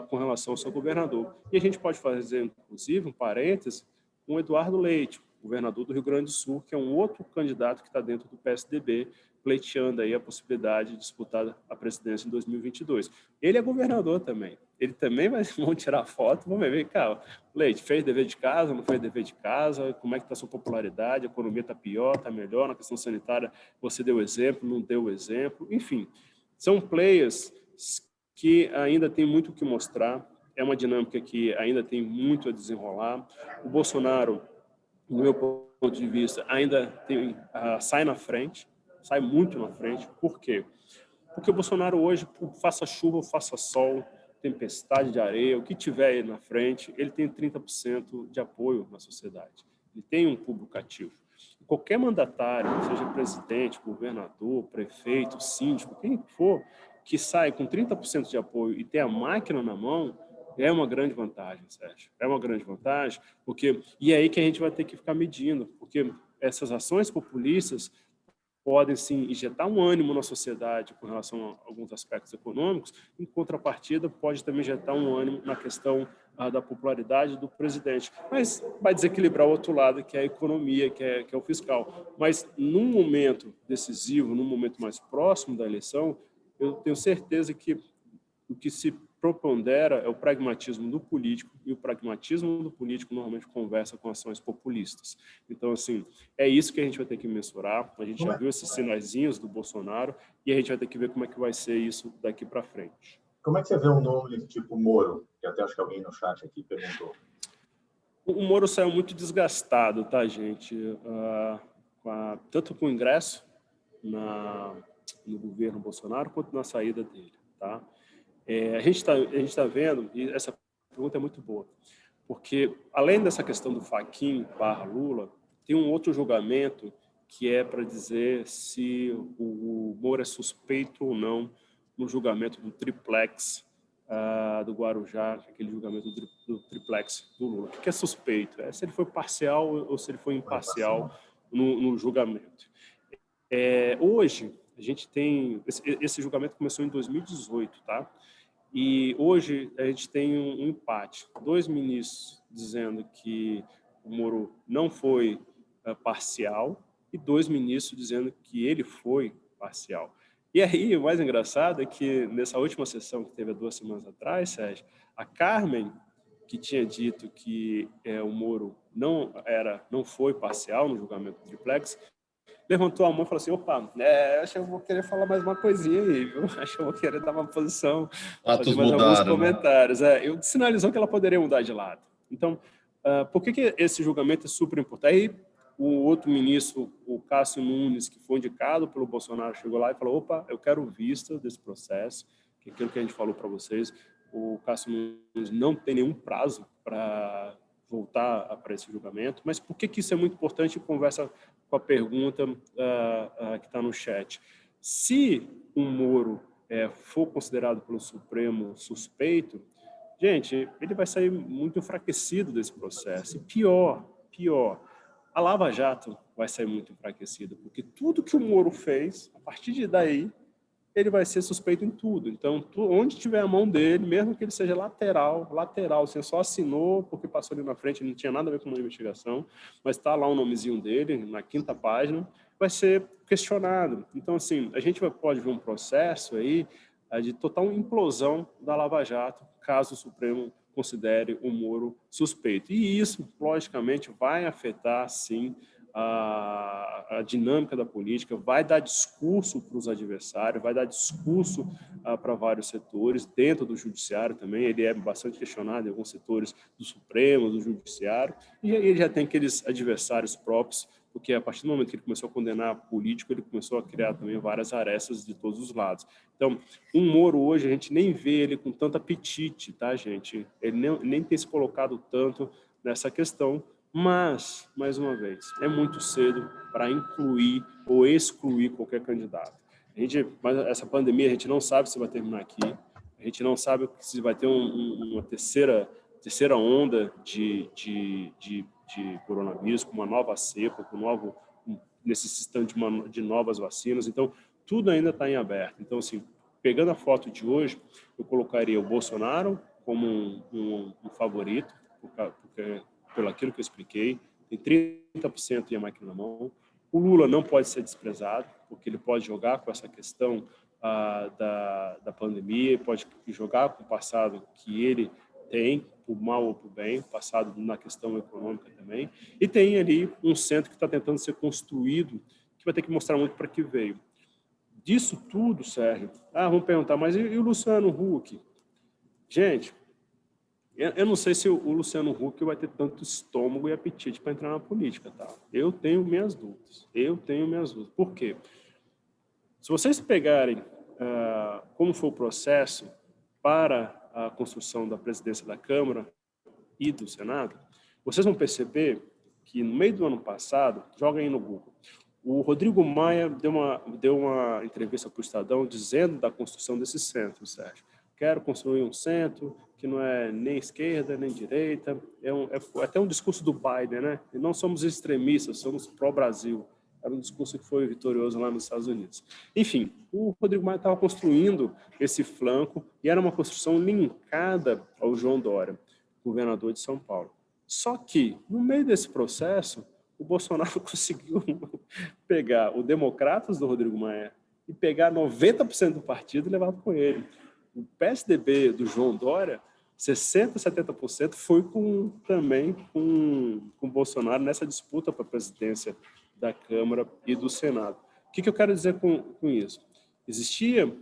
com relação ao seu governador. E a gente pode fazer, inclusive, um parêntese, com o Eduardo Leite, governador do Rio Grande do Sul, que é um outro candidato que está dentro do PSDB, pleiteando aí a possibilidade de disputar a presidência em 2022. Ele é governador também. Ele também vão tirar foto, vamos ver, cara, Leite, fez dever de casa, não fez dever de casa, como é que está a sua popularidade, a economia está pior, está melhor, na questão sanitária você deu exemplo, não deu exemplo, enfim. São players que ainda tem muito o que mostrar, é uma dinâmica que ainda tem muito a desenrolar. O Bolsonaro, no meu ponto de vista, ainda sai na frente, sai muito na frente. Por quê? Porque o Bolsonaro hoje, faça chuva, faça sol, tempestade de areia, o que tiver aí na frente, ele tem 30% de apoio na sociedade. Ele tem um público ativo. Qualquer mandatário, seja presidente, governador, prefeito, síndico, quem for, que sai com 30% de apoio e tem a máquina na mão, é uma grande vantagem, Sérgio. É uma grande vantagem, e é aí que a gente vai ter que ficar medindo, porque essas ações populistas podem, sim, injetar um ânimo na sociedade com relação a alguns aspectos econômicos, em contrapartida, pode também injetar um ânimo na questão da popularidade do presidente. Mas vai desequilibrar o outro lado, que é a economia, que é o fiscal. Mas, num momento decisivo, num momento mais próximo da eleição, eu tenho certeza que o que se propondera é o pragmatismo do político, e o pragmatismo do político normalmente conversa com ações populistas. Então, assim, é isso que a gente vai ter que mensurar. A gente já viu esses sinaizinhos do Bolsonaro e a gente vai ter que ver como é que vai ser isso daqui para frente. Como é que você vê um nome tipo Moro? Que até acho que alguém no chat aqui perguntou. O Moro saiu muito desgastado, tá, gente? Tanto com o ingresso no governo Bolsonaro, quanto na saída dele, tá? A gente tá vendo, e essa pergunta é muito boa, porque além dessa questão do Fachin / Lula, tem um outro julgamento que é para dizer se o Moro é suspeito ou não no julgamento do triplex do Guarujá, aquele julgamento do triplex do Lula. O que é suspeito? É se ele foi parcial ou se ele foi imparcial no julgamento. Hoje, a gente tem... Esse julgamento começou em 2018, tá? E hoje a gente tem um empate. 2 ministros dizendo que o Moro não foi parcial e 2 ministros dizendo que ele foi parcial. E aí, o mais engraçado é que nessa última sessão que teve há 2 semanas atrás, Sérgio, a Carmen, que tinha dito que o Moro não foi parcial no julgamento do triplex, levantou a mão e falou assim, opa, acho que eu vou querer falar mais uma coisinha aí, viu? Acho que eu vou querer dar uma posição, fazer mais alguns comentários. Eu sinalizou que ela poderia mudar de lado. Então, por que esse julgamento é super importante? Aí, o outro ministro, o Cássio Nunes, que foi indicado pelo Bolsonaro, chegou lá e falou, opa, eu quero vista desse processo, que é aquilo que a gente falou para vocês, o Cássio Nunes não tem nenhum prazo para voltar para esse julgamento, mas por que isso é muito importante? Conversa com a pergunta que está no chat. Se um Moro for considerado pelo Supremo suspeito, gente, ele vai sair muito enfraquecido desse processo. E pior, a Lava Jato vai sair muito enfraquecida, porque tudo que o Moro fez, a partir de daí, ele vai ser suspeito em tudo. Então, onde tiver a mão dele, mesmo que ele seja lateral, você só assinou porque passou ali na frente, não tinha nada a ver com uma investigação, mas está lá o nomezinho dele, na 5ª página, vai ser questionado. Então, assim, a gente pode ver um processo aí de total implosão da Lava Jato, caso o Supremo considere o Moro suspeito. E isso, logicamente, vai afetar, sim, a dinâmica da política, vai dar discurso para os adversários, vai dar discurso para vários setores, dentro do judiciário também, ele é bastante questionado em alguns setores do Supremo, do judiciário, e ele já tem aqueles adversários próprios, porque a partir do momento que ele começou a condenar político, ele começou a criar também várias arestas de todos os lados. Então, o Moro hoje, a gente nem vê ele com tanto apetite, tá, gente? Ele nem tem se colocado tanto nessa questão, mas, mais uma vez, é muito cedo para incluir ou excluir qualquer candidato. Mas essa pandemia, a gente não sabe se vai terminar aqui, a gente não sabe se vai ter uma terceira onda de coronavírus, com uma nova cepa, necessitando de novas vacinas. Então, tudo ainda está em aberto. Então, assim, pegando a foto de hoje, eu colocaria o Bolsonaro como um favorito, porque pelo aquilo que eu expliquei, tem 30% e a máquina na mão. O Lula não pode ser desprezado, porque ele pode jogar com essa questão da pandemia, pode jogar com o passado que ele tem, por mal ou por bem, passado na questão econômica também, e tem ali um centro que está tentando ser construído, que vai ter que mostrar muito para que veio. Disso tudo, Sérgio, vamos perguntar, mas e o Luciano Huck? Gente, eu não sei se o Luciano Huck vai ter tanto estômago e apetite para entrar na política, tá? Eu tenho minhas dúvidas. Por quê? Se vocês pegarem como foi o processo para a construção da presidência da Câmara e do Senado, vocês vão perceber que no meio do ano passado, joga aí no Google, o Rodrigo Maia deu uma entrevista para o Estadão dizendo da construção desse centro, Sérgio. Quero construir um centro que não é nem esquerda, nem direita. É até um discurso do Biden, né? E não somos extremistas, somos pró-Brasil. Era um discurso que foi vitorioso lá nos Estados Unidos. Enfim, o Rodrigo Maia estava construindo esse flanco e era uma construção linkada ao João Dória, governador de São Paulo. Só que, no meio desse processo, o Bolsonaro conseguiu pegar o Democratas do Rodrigo Maia e pegar 90% do partido e levar com ele. O PSDB do João Dória, 60%, 70% foi também com o Bolsonaro nessa disputa para a presidência da Câmara e do Senado. O que eu quero dizer com isso? Existia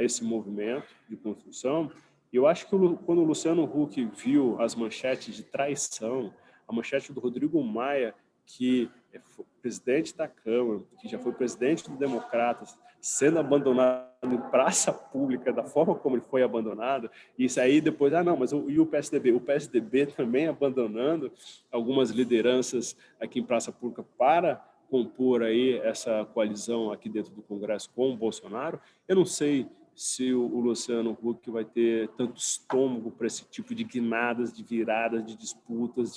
esse movimento de construção, e eu acho que quando o Luciano Huck viu as manchetes de traição, a manchete do Rodrigo Maia, que é presidente da Câmara, que já foi presidente do Democratas, sendo abandonado em praça pública, da forma como ele foi abandonado, e isso aí depois, mas e o PSDB? O PSDB também abandonando algumas lideranças aqui em praça pública para compor aí essa coalizão aqui dentro do Congresso com o Bolsonaro. Eu não sei se o Luciano Huck vai ter tanto estômago para esse tipo de guinadas, de viradas, de disputas,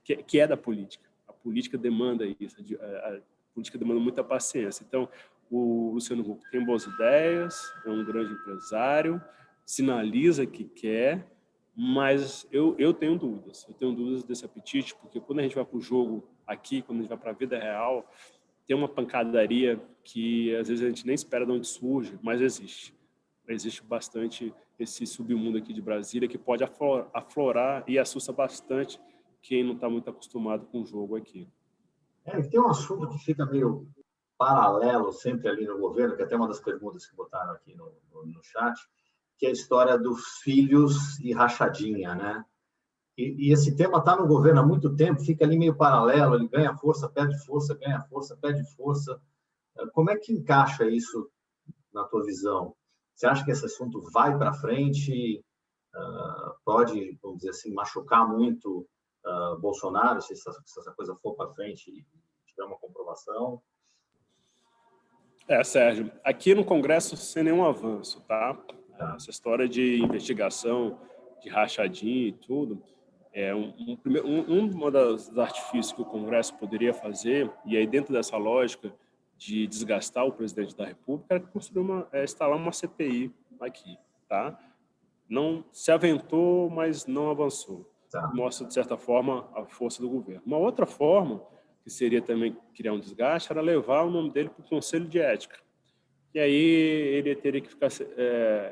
que é da política. A política demanda isso, a política demanda muita paciência. Então, o Luciano Huck tem boas ideias, é um grande empresário, sinaliza que quer, mas eu tenho dúvidas. Eu tenho dúvidas desse apetite, porque quando a gente vai para o jogo aqui, quando a gente vai para a vida real, tem uma pancadaria que às vezes a gente nem espera de onde surge, mas existe. Existe bastante esse submundo aqui de Brasília que pode aflorar e assusta bastante quem não está muito acostumado com o jogo aqui. Tem um assunto que fica meio paralelo sempre ali no governo, que é até uma das perguntas que botaram aqui no chat, que é a história dos filhos e rachadinha, né? E esse tema está no governo há muito tempo, fica ali meio paralelo, ele ganha força, perde força, ganha força, perde força. Como é que encaixa isso na tua visão? Você acha que esse assunto vai para frente, pode, vamos dizer assim, machucar muito Bolsonaro, se essa coisa for para frente e tiver uma comprovação? Sérgio, aqui no Congresso sem nenhum avanço, tá? Essa história de investigação, de rachadinha e tudo, Uma das artifícios que o Congresso poderia fazer, e aí dentro dessa lógica de desgastar o presidente da República, era instalar uma CPI aqui, tá? Não se aventou, mas não avançou. Tá. Mostra, de certa forma, a força do governo. Uma outra forma, que seria também criar um desgaste, era levar o nome dele para o Conselho de Ética. E aí ele teria que ficar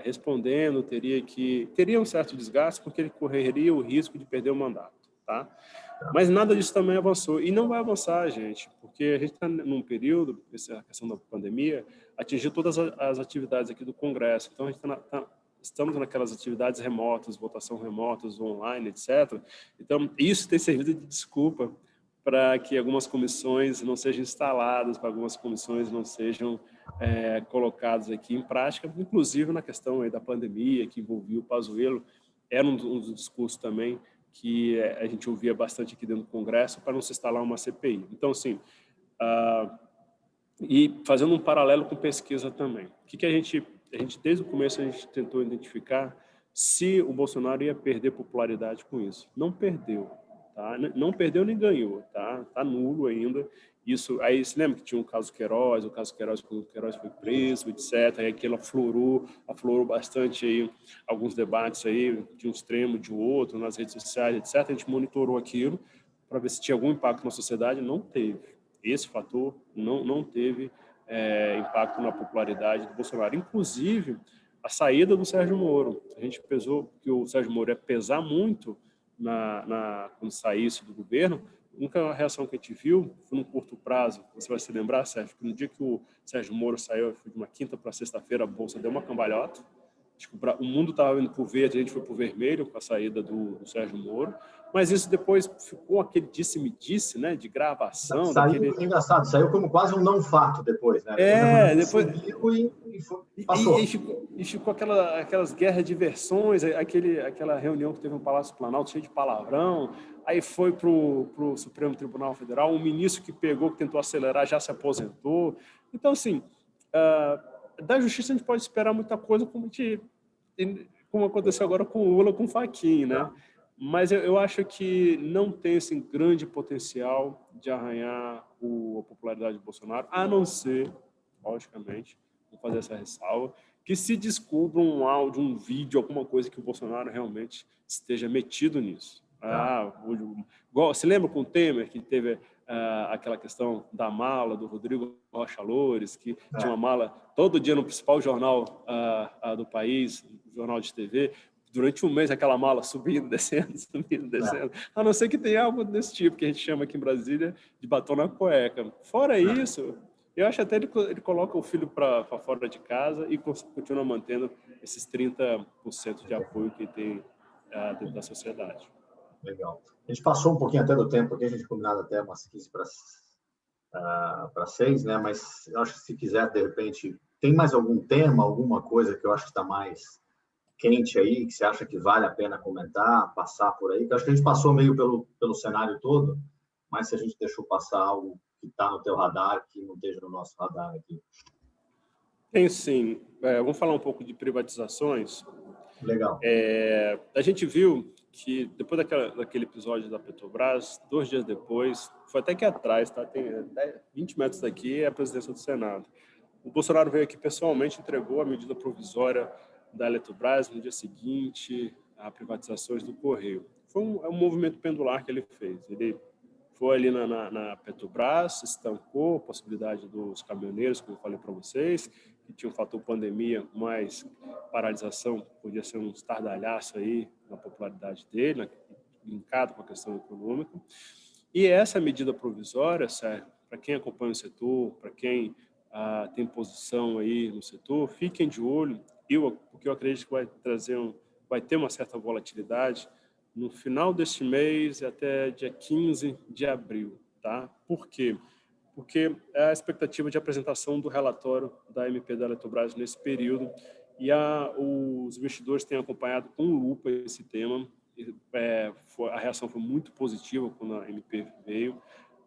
respondendo, teria um certo desgaste, porque ele correria o risco de perder o mandato, tá? Mas nada disso também avançou. E não vai avançar, gente, porque a gente está num período, essa questão da pandemia, atingiu todas as atividades aqui do Congresso. Então, a gente estamos naquelas atividades remotas, votação remotas, online, etc. Então, isso tem servido de desculpa para que algumas comissões não sejam instaladas, para algumas comissões não sejam colocadas aqui em prática, inclusive na questão aí da pandemia, que envolvia o Pazuello, era um dos discursos também que a gente ouvia bastante aqui dentro do Congresso para não se instalar uma CPI. Então, assim, e fazendo um paralelo com pesquisa também. O que a gente desde o começo, a gente tentou identificar se o Bolsonaro ia perder popularidade com isso. Não perdeu, tá? Não perdeu nem ganhou, tá? Tá nulo ainda. Isso, aí se lembra que tinha o caso Queiroz, quando o Queiroz foi preso, etc. Aí aquilo aflorou bastante aí, alguns debates aí, de um extremo, de outro, nas redes sociais, etc. A gente monitorou aquilo para ver se tinha algum impacto na sociedade. Não teve. Esse fator não teve impacto na popularidade do Bolsonaro. Inclusive, a saída do Sérgio Moro. A gente pesou que o Sérgio Moro ia pesar muito quando saísse do governo. A única reação que a gente viu foi num curto prazo. Você vai se lembrar, Sérgio, que no dia que o Sérgio Moro saiu, foi de uma quinta para sexta-feira, a Bolsa deu uma cambalhota. Acho que o mundo estava indo para o verde, a gente foi para o vermelho com a saída do Sérgio Moro. Mas isso depois ficou aquele disse-me-disse, né, de gravação. Saiu, engraçado, saiu como quase um não fato depois, né? Depois passou. E ficou aquelas guerras de versões, aquela reunião que teve no Palácio Planalto cheio de palavrão, aí foi para o Supremo Tribunal Federal, um ministro que tentou acelerar, já se aposentou. Então, assim, da justiça a gente pode esperar muita coisa, como aconteceu agora com o Lula, com o Fachin, né? Mas eu acho que não tem esse grande potencial de arranhar a popularidade do Bolsonaro, a não ser, logicamente, vou fazer essa ressalva, que se descubra um áudio, um vídeo, alguma coisa que o Bolsonaro realmente esteja metido nisso. Se lembra com o Temer, que teve aquela questão da mala do Rodrigo Rocha Loures, que tinha uma mala todo dia no principal jornal do país, jornal de TV, durante um mês aquela mala subindo, descendo. A não ser que tenha algo desse tipo, que a gente chama aqui em Brasília de batom na cueca. Fora isso, eu acho até ele coloca o filho para fora de casa e continua mantendo esses 30% de apoio que tem dentro da sociedade. Legal. A gente passou um pouquinho até do tempo aqui, a gente combinado até umas 15 para 6, né? Mas eu acho que se quiser, de repente, tem mais algum tema, alguma coisa que eu acho que está mais quente aí, que você acha que vale a pena comentar, passar por aí? Eu acho que a gente passou meio pelo cenário todo, mas se a gente deixou passar algo que está no teu radar, que não esteja no nosso radar aqui. Tem sim. Vamos falar um pouco de privatizações. Legal. A gente viu que depois daquele episódio da Petrobras, 2 dias depois, foi até aqui atrás, tá? Tem 20 metros daqui, é a presidência do Senado. O Bolsonaro veio aqui pessoalmente, entregou a medida provisória da Eletrobras no dia seguinte, a privatizações do Correio. Foi um movimento pendular que ele fez. Ele foi ali na Petrobras, estancou a possibilidade dos caminhoneiros, como eu falei para vocês, que tinha um fator pandemia, mas paralisação podia ser um estardalhaço aí na popularidade dele, linkado com a questão econômica. E essa medida provisória, Sérgio, para quem acompanha o setor, para quem tem posição aí no setor, fiquem de olho, porque eu acredito que vai ter uma certa volatilidade no final deste mês e até dia 15 de abril, tá? Por quê? Porque é a expectativa de apresentação do relatório da MP da Eletrobras nesse período e os investidores têm acompanhado com lupa esse tema. A reação foi muito positiva quando a MP veio.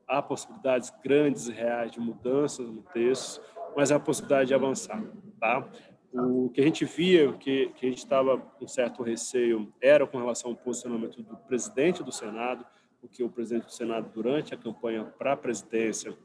Há possibilidades grandes e reais de mudanças no texto, mas há a possibilidade de avançar, tá? O que a gente via, que a gente estava com certo receio, era com relação ao posicionamento do presidente do Senado, porque o presidente do Senado, durante a campanha para a presidência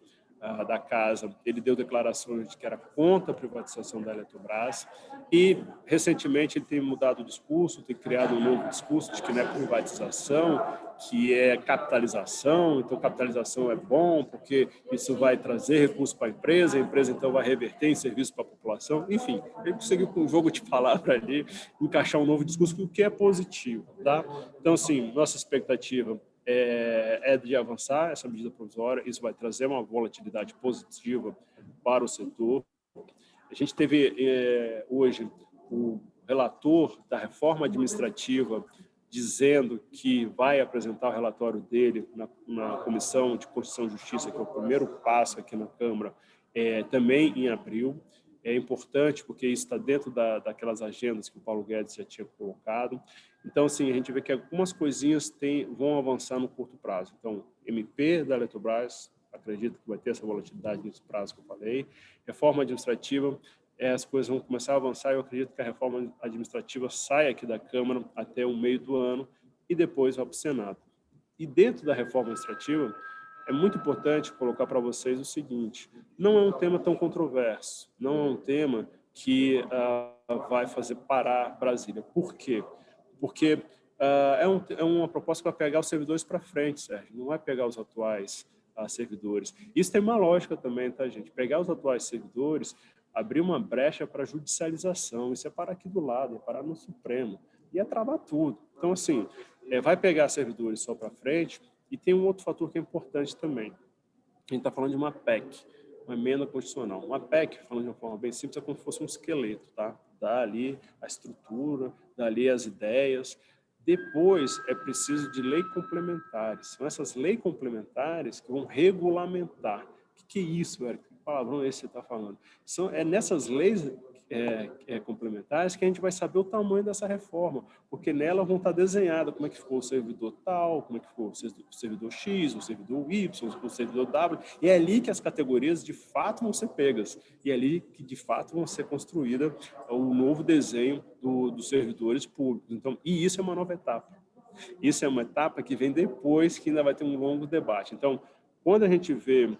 da Casa, ele deu declarações de que era contra a privatização da Eletrobras e, recentemente, ele tem mudado o discurso, tem criado um novo discurso de que não é privatização, que é capitalização. Então, capitalização é bom porque isso vai trazer recursos para a empresa então vai reverter em serviço para a população. Enfim, ele conseguiu, com um jogo de palavras ali, encaixar um novo discurso, o que é positivo. Tá? Então, assim, nossa expectativa é de avançar essa medida provisória. Isso vai trazer uma volatilidade positiva para o setor. A gente teve hoje o relator da reforma administrativa dizendo que vai apresentar o relatório dele na Comissão de Constituição e Justiça, que é o primeiro passo aqui na Câmara, também em abril. É importante porque isso está dentro daquelas agendas que o Paulo Guedes já tinha colocado. Então, assim, a gente vê que algumas coisinhas vão avançar no curto prazo. Então, MP da Eletrobras, acredito que vai ter essa volatilidade nesse prazo que eu falei. Reforma administrativa, as coisas vão começar a avançar. Eu acredito que a reforma administrativa sai aqui da Câmara até o meio do ano e depois vai para o Senado. E dentro da reforma administrativa, é muito importante colocar para vocês o seguinte: não é um tema tão controverso, não é um tema que vai fazer parar Brasília. Por quê? Porque é uma proposta que vai pegar os servidores para frente, Sérgio, não vai pegar os atuais servidores. Isso tem uma lógica também, tá, gente? Pegar os atuais servidores, abrir uma brecha para judicialização, isso é parar aqui do lado, é parar no Supremo, ia travar tudo. Então, assim, vai pegar servidores só para frente. E tem um outro fator que é importante também. A gente está falando de uma PEC, uma emenda constitucional. Uma PEC, falando de uma forma bem simples, é como se fosse um esqueleto, tá? Dá ali a estrutura, dá ali as ideias. Depois é preciso de leis complementares. São essas leis complementares que vão regulamentar. O que é isso, Érico? Que palavrão é esse que você está falando? É nessas leis complementares que a gente vai saber o tamanho dessa reforma, porque nela vão estar desenhadas como é que ficou o servidor tal, como é que ficou o servidor X, o servidor Y, o servidor W, e é ali que as categorias de fato vão ser pegas, e é ali que de fato vão ser construída o novo desenho dos servidores públicos. Então, e isso é uma nova etapa. Isso é uma etapa que vem depois, que ainda vai ter um longo debate. Então, quando a gente vê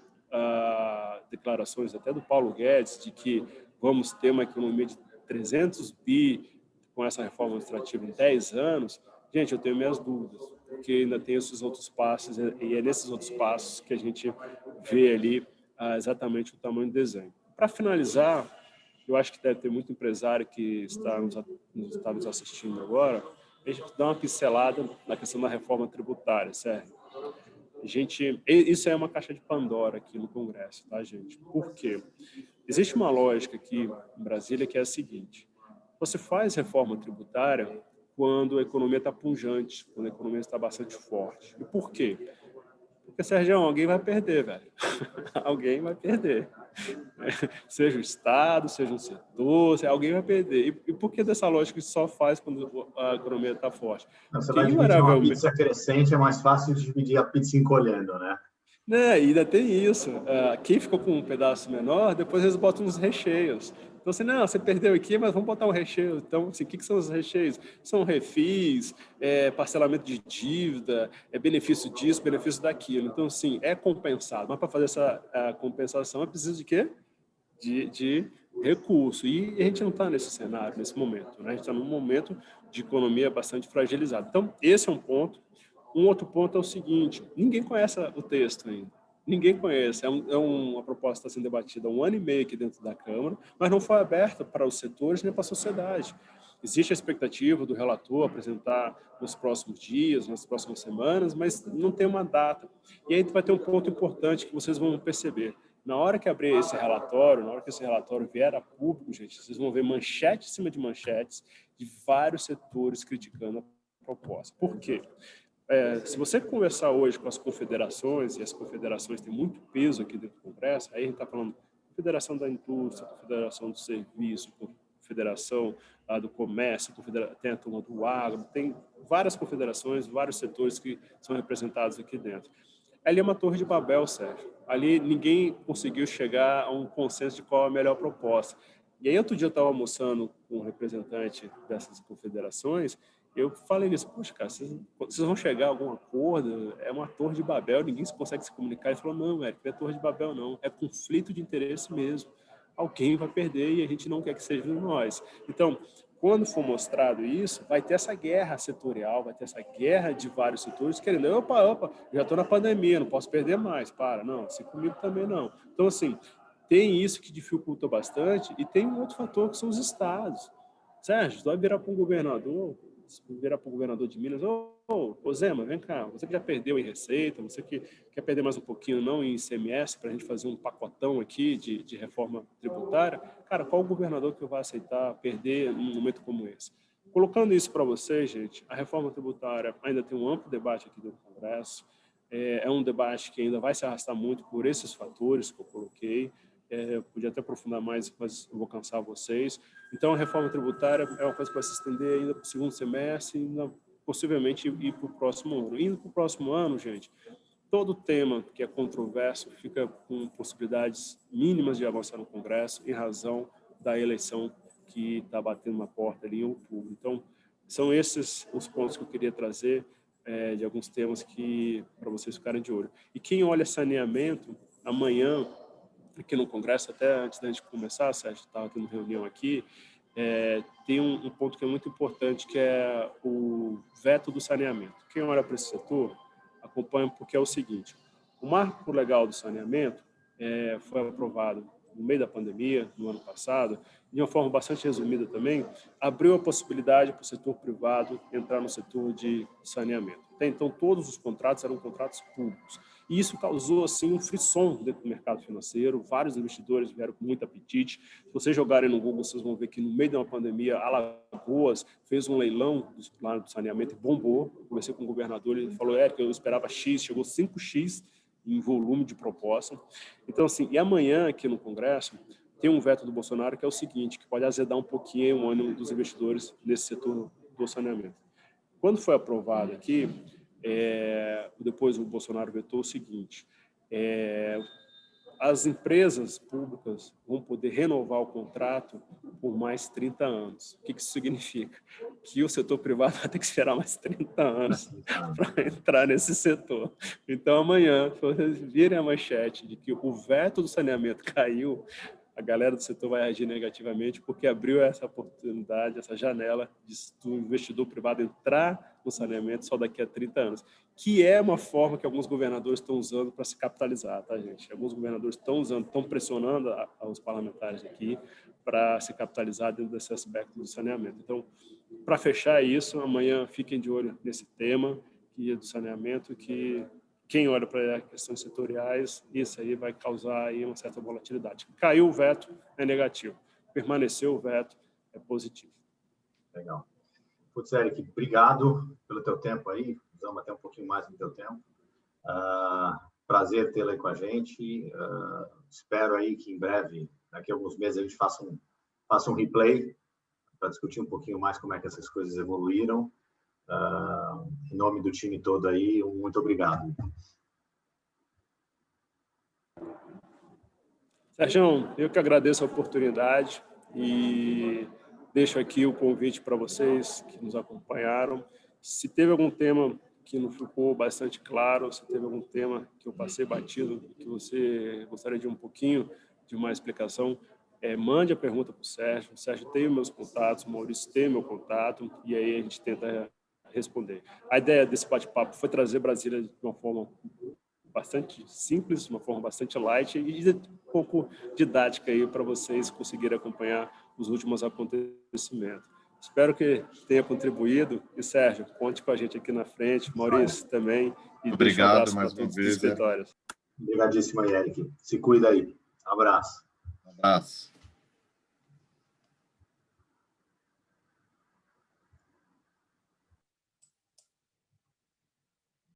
declarações até do Paulo Guedes de que vamos ter uma economia de 300 bi com essa reforma administrativa em 10 anos, gente, eu tenho minhas dúvidas, porque ainda tem esses outros passos, e é nesses outros passos que a gente vê ali exatamente o tamanho do desenho. Para finalizar, eu acho que deve ter muito empresário que está nos assistindo agora, a gente dá uma pincelada na questão da reforma tributária, certo? Isso é uma caixa de Pandora aqui no Congresso, tá, gente? Por quê? Existe uma lógica aqui em Brasília que é a seguinte: você faz reforma tributária quando a economia está pujante, quando a economia está bastante forte. E por quê? Porque, Sérgio, alguém vai perder, velho. Alguém vai perder. Seja o Estado, seja um setor, alguém vai perder. E por que dessa lógica que só faz quando a economia está forte? Você vai dividir uma pizza crescente, é mais fácil de dividir a pizza encolhendo, né? E ainda tem isso. Quem ficou com um pedaço menor, depois eles botam uns recheios. Então, assim, não, você perdeu aqui, mas vamos botar um recheio. Então, assim, o que são os recheios? São refis, parcelamento de dívida, benefício disso, benefício daquilo. Então, assim, é compensado. Mas para fazer essa compensação é preciso de quê? De recurso. E a gente não está nesse cenário, nesse momento, né? A gente está num momento de economia bastante fragilizada. Então, esse é um ponto. Um outro ponto é o seguinte: ninguém conhece o texto ainda. Ninguém conhece. É uma proposta que está sendo debatida há 1 ano e meio aqui dentro da Câmara, mas não foi aberta para os setores nem para a sociedade. Existe a expectativa do relator apresentar nos próximos dias, nas próximas semanas, mas não tem uma data. E aí vai ter um ponto importante que vocês vão perceber. Na hora que abrir esse relatório, na hora que esse relatório vier a público, gente, vocês vão ver manchete em cima de manchetes de vários setores criticando a proposta. Por quê? Se você conversar hoje com as confederações, e as confederações têm muito peso aqui dentro do Congresso, aí a gente está falando Confederação da Indústria, Confederação do Serviço, Confederação do Comércio, tem a turma do Agro, tem várias confederações, vários setores que são representados aqui dentro. Ali é uma torre de Babel, Sérgio. Ali ninguém conseguiu chegar a um consenso de qual é a melhor proposta. E aí, outro dia eu estava almoçando com um representante dessas confederações, eu falei nisso, poxa, cara, vocês vão chegar a algum acordo? É uma torre de Babel, ninguém consegue se comunicar. Ele falou, não, Érico, não é torre de Babel, não. É conflito de interesse mesmo. Alguém vai perder e a gente não quer que seja nós. Então, quando for mostrado isso, vai ter essa guerra setorial, vai ter essa guerra de vários setores querendo, opa, já estou na pandemia, não posso perder mais. Não, assim comigo também não. Então, assim, tem isso que dificulta bastante e tem um outro fator que são os estados. Sérgio, vai virar para um governador, de Minas, ô Zema, vem cá, você que já perdeu em receita, você que quer perder mais um pouquinho não em ICMS, para a gente fazer um pacotão aqui de reforma tributária, cara, qual o governador que vai aceitar perder num momento como esse? Colocando isso para vocês, gente, a reforma tributária ainda tem um amplo debate aqui dentro do Congresso, é um debate que ainda vai se arrastar muito por esses fatores que eu coloquei, eu podia até aprofundar mais, mas eu vou cansar vocês. Então, a reforma tributária é uma coisa que vai se estender ainda para o segundo semestre e possivelmente ir para o próximo ano. Indo para o próximo ano, gente, todo tema que é controverso fica com possibilidades mínimas de avançar no Congresso em razão da eleição que está batendo na porta ali em outubro. Então, são esses os pontos que eu queria trazer de alguns temas que para vocês ficarem de olho. E quem olha saneamento, amanhã, aqui no Congresso, até antes da gente começar, Sérgio, estava tendo reunião aqui, tem um ponto que é muito importante, que é o veto do saneamento. Quem olha para esse setor, acompanha, porque é o seguinte, o marco legal do saneamento foi aprovado no meio da pandemia, no ano passado, de uma forma bastante resumida também, abriu a possibilidade para o setor privado entrar no setor de saneamento. Até então, todos os contratos eram contratos públicos. E isso causou, assim, um frisson dentro do mercado financeiro. Vários investidores vieram com muito apetite. Se vocês jogarem no Google, vocês vão ver que no meio de uma pandemia, Alagoas fez um leilão do plano de saneamento e bombou. Eu conversei com o governador, ele falou, que eu esperava X, chegou 5X em volume de proposta. Então, assim, e amanhã aqui no Congresso tem um veto do Bolsonaro que é o seguinte, que pode azedar um pouquinho o ânimo dos investidores nesse setor do saneamento. Quando foi aprovado aqui, depois o Bolsonaro vetou o seguinte, as empresas públicas vão poder renovar o contrato por mais 30 anos. O que isso significa? Que o setor privado vai ter que esperar mais 30 anos para entrar nesse setor. Então, amanhã, se vocês virem a manchete de que o veto do saneamento caiu, a galera do setor vai agir negativamente porque abriu essa oportunidade, essa janela do investidor privado entrar no saneamento só daqui a 30 anos, que é uma forma que alguns governadores estão usando para se capitalizar, tá, gente? Alguns governadores estão pressionando os parlamentares aqui para se capitalizar dentro desse aspecto do saneamento. Então, para fechar isso, amanhã fiquem de olho nesse tema que é do saneamento, que quem olha para questões setoriais, isso aí vai causar aí uma certa volatilidade. Caiu o veto, é negativo. Permaneceu o veto, é positivo. Legal. Putz, Eric, obrigado pelo teu tempo aí. Usamos até um pouquinho mais do teu tempo. Prazer tê-lo aí com a gente. Espero aí que em breve, daqui a alguns meses, a gente faça um replay para discutir um pouquinho mais como é que essas coisas evoluíram. Em nome do time todo aí, muito obrigado. Sérgio, eu que agradeço a oportunidade e deixo aqui o convite para vocês que nos acompanharam. Se teve algum tema que não ficou bastante claro, se teve algum tema que eu passei batido, que você gostaria de um pouquinho de mais explicação, mande a pergunta para o Sérgio. O Sérgio tem os meus contatos, o Maurício tem o meu contato, e aí a gente tenta responder. A ideia desse bate-papo foi trazer Brasília de uma forma bastante simples, uma forma bastante light e um pouco didática aí para vocês conseguirem acompanhar os últimos acontecimentos. Espero que tenha contribuído. E, Sérgio, conte com a gente aqui na frente. Maurício também. E obrigado mais uma vez. Obrigadíssimo aí, Eric. Se cuida aí. Abraço. Abraço.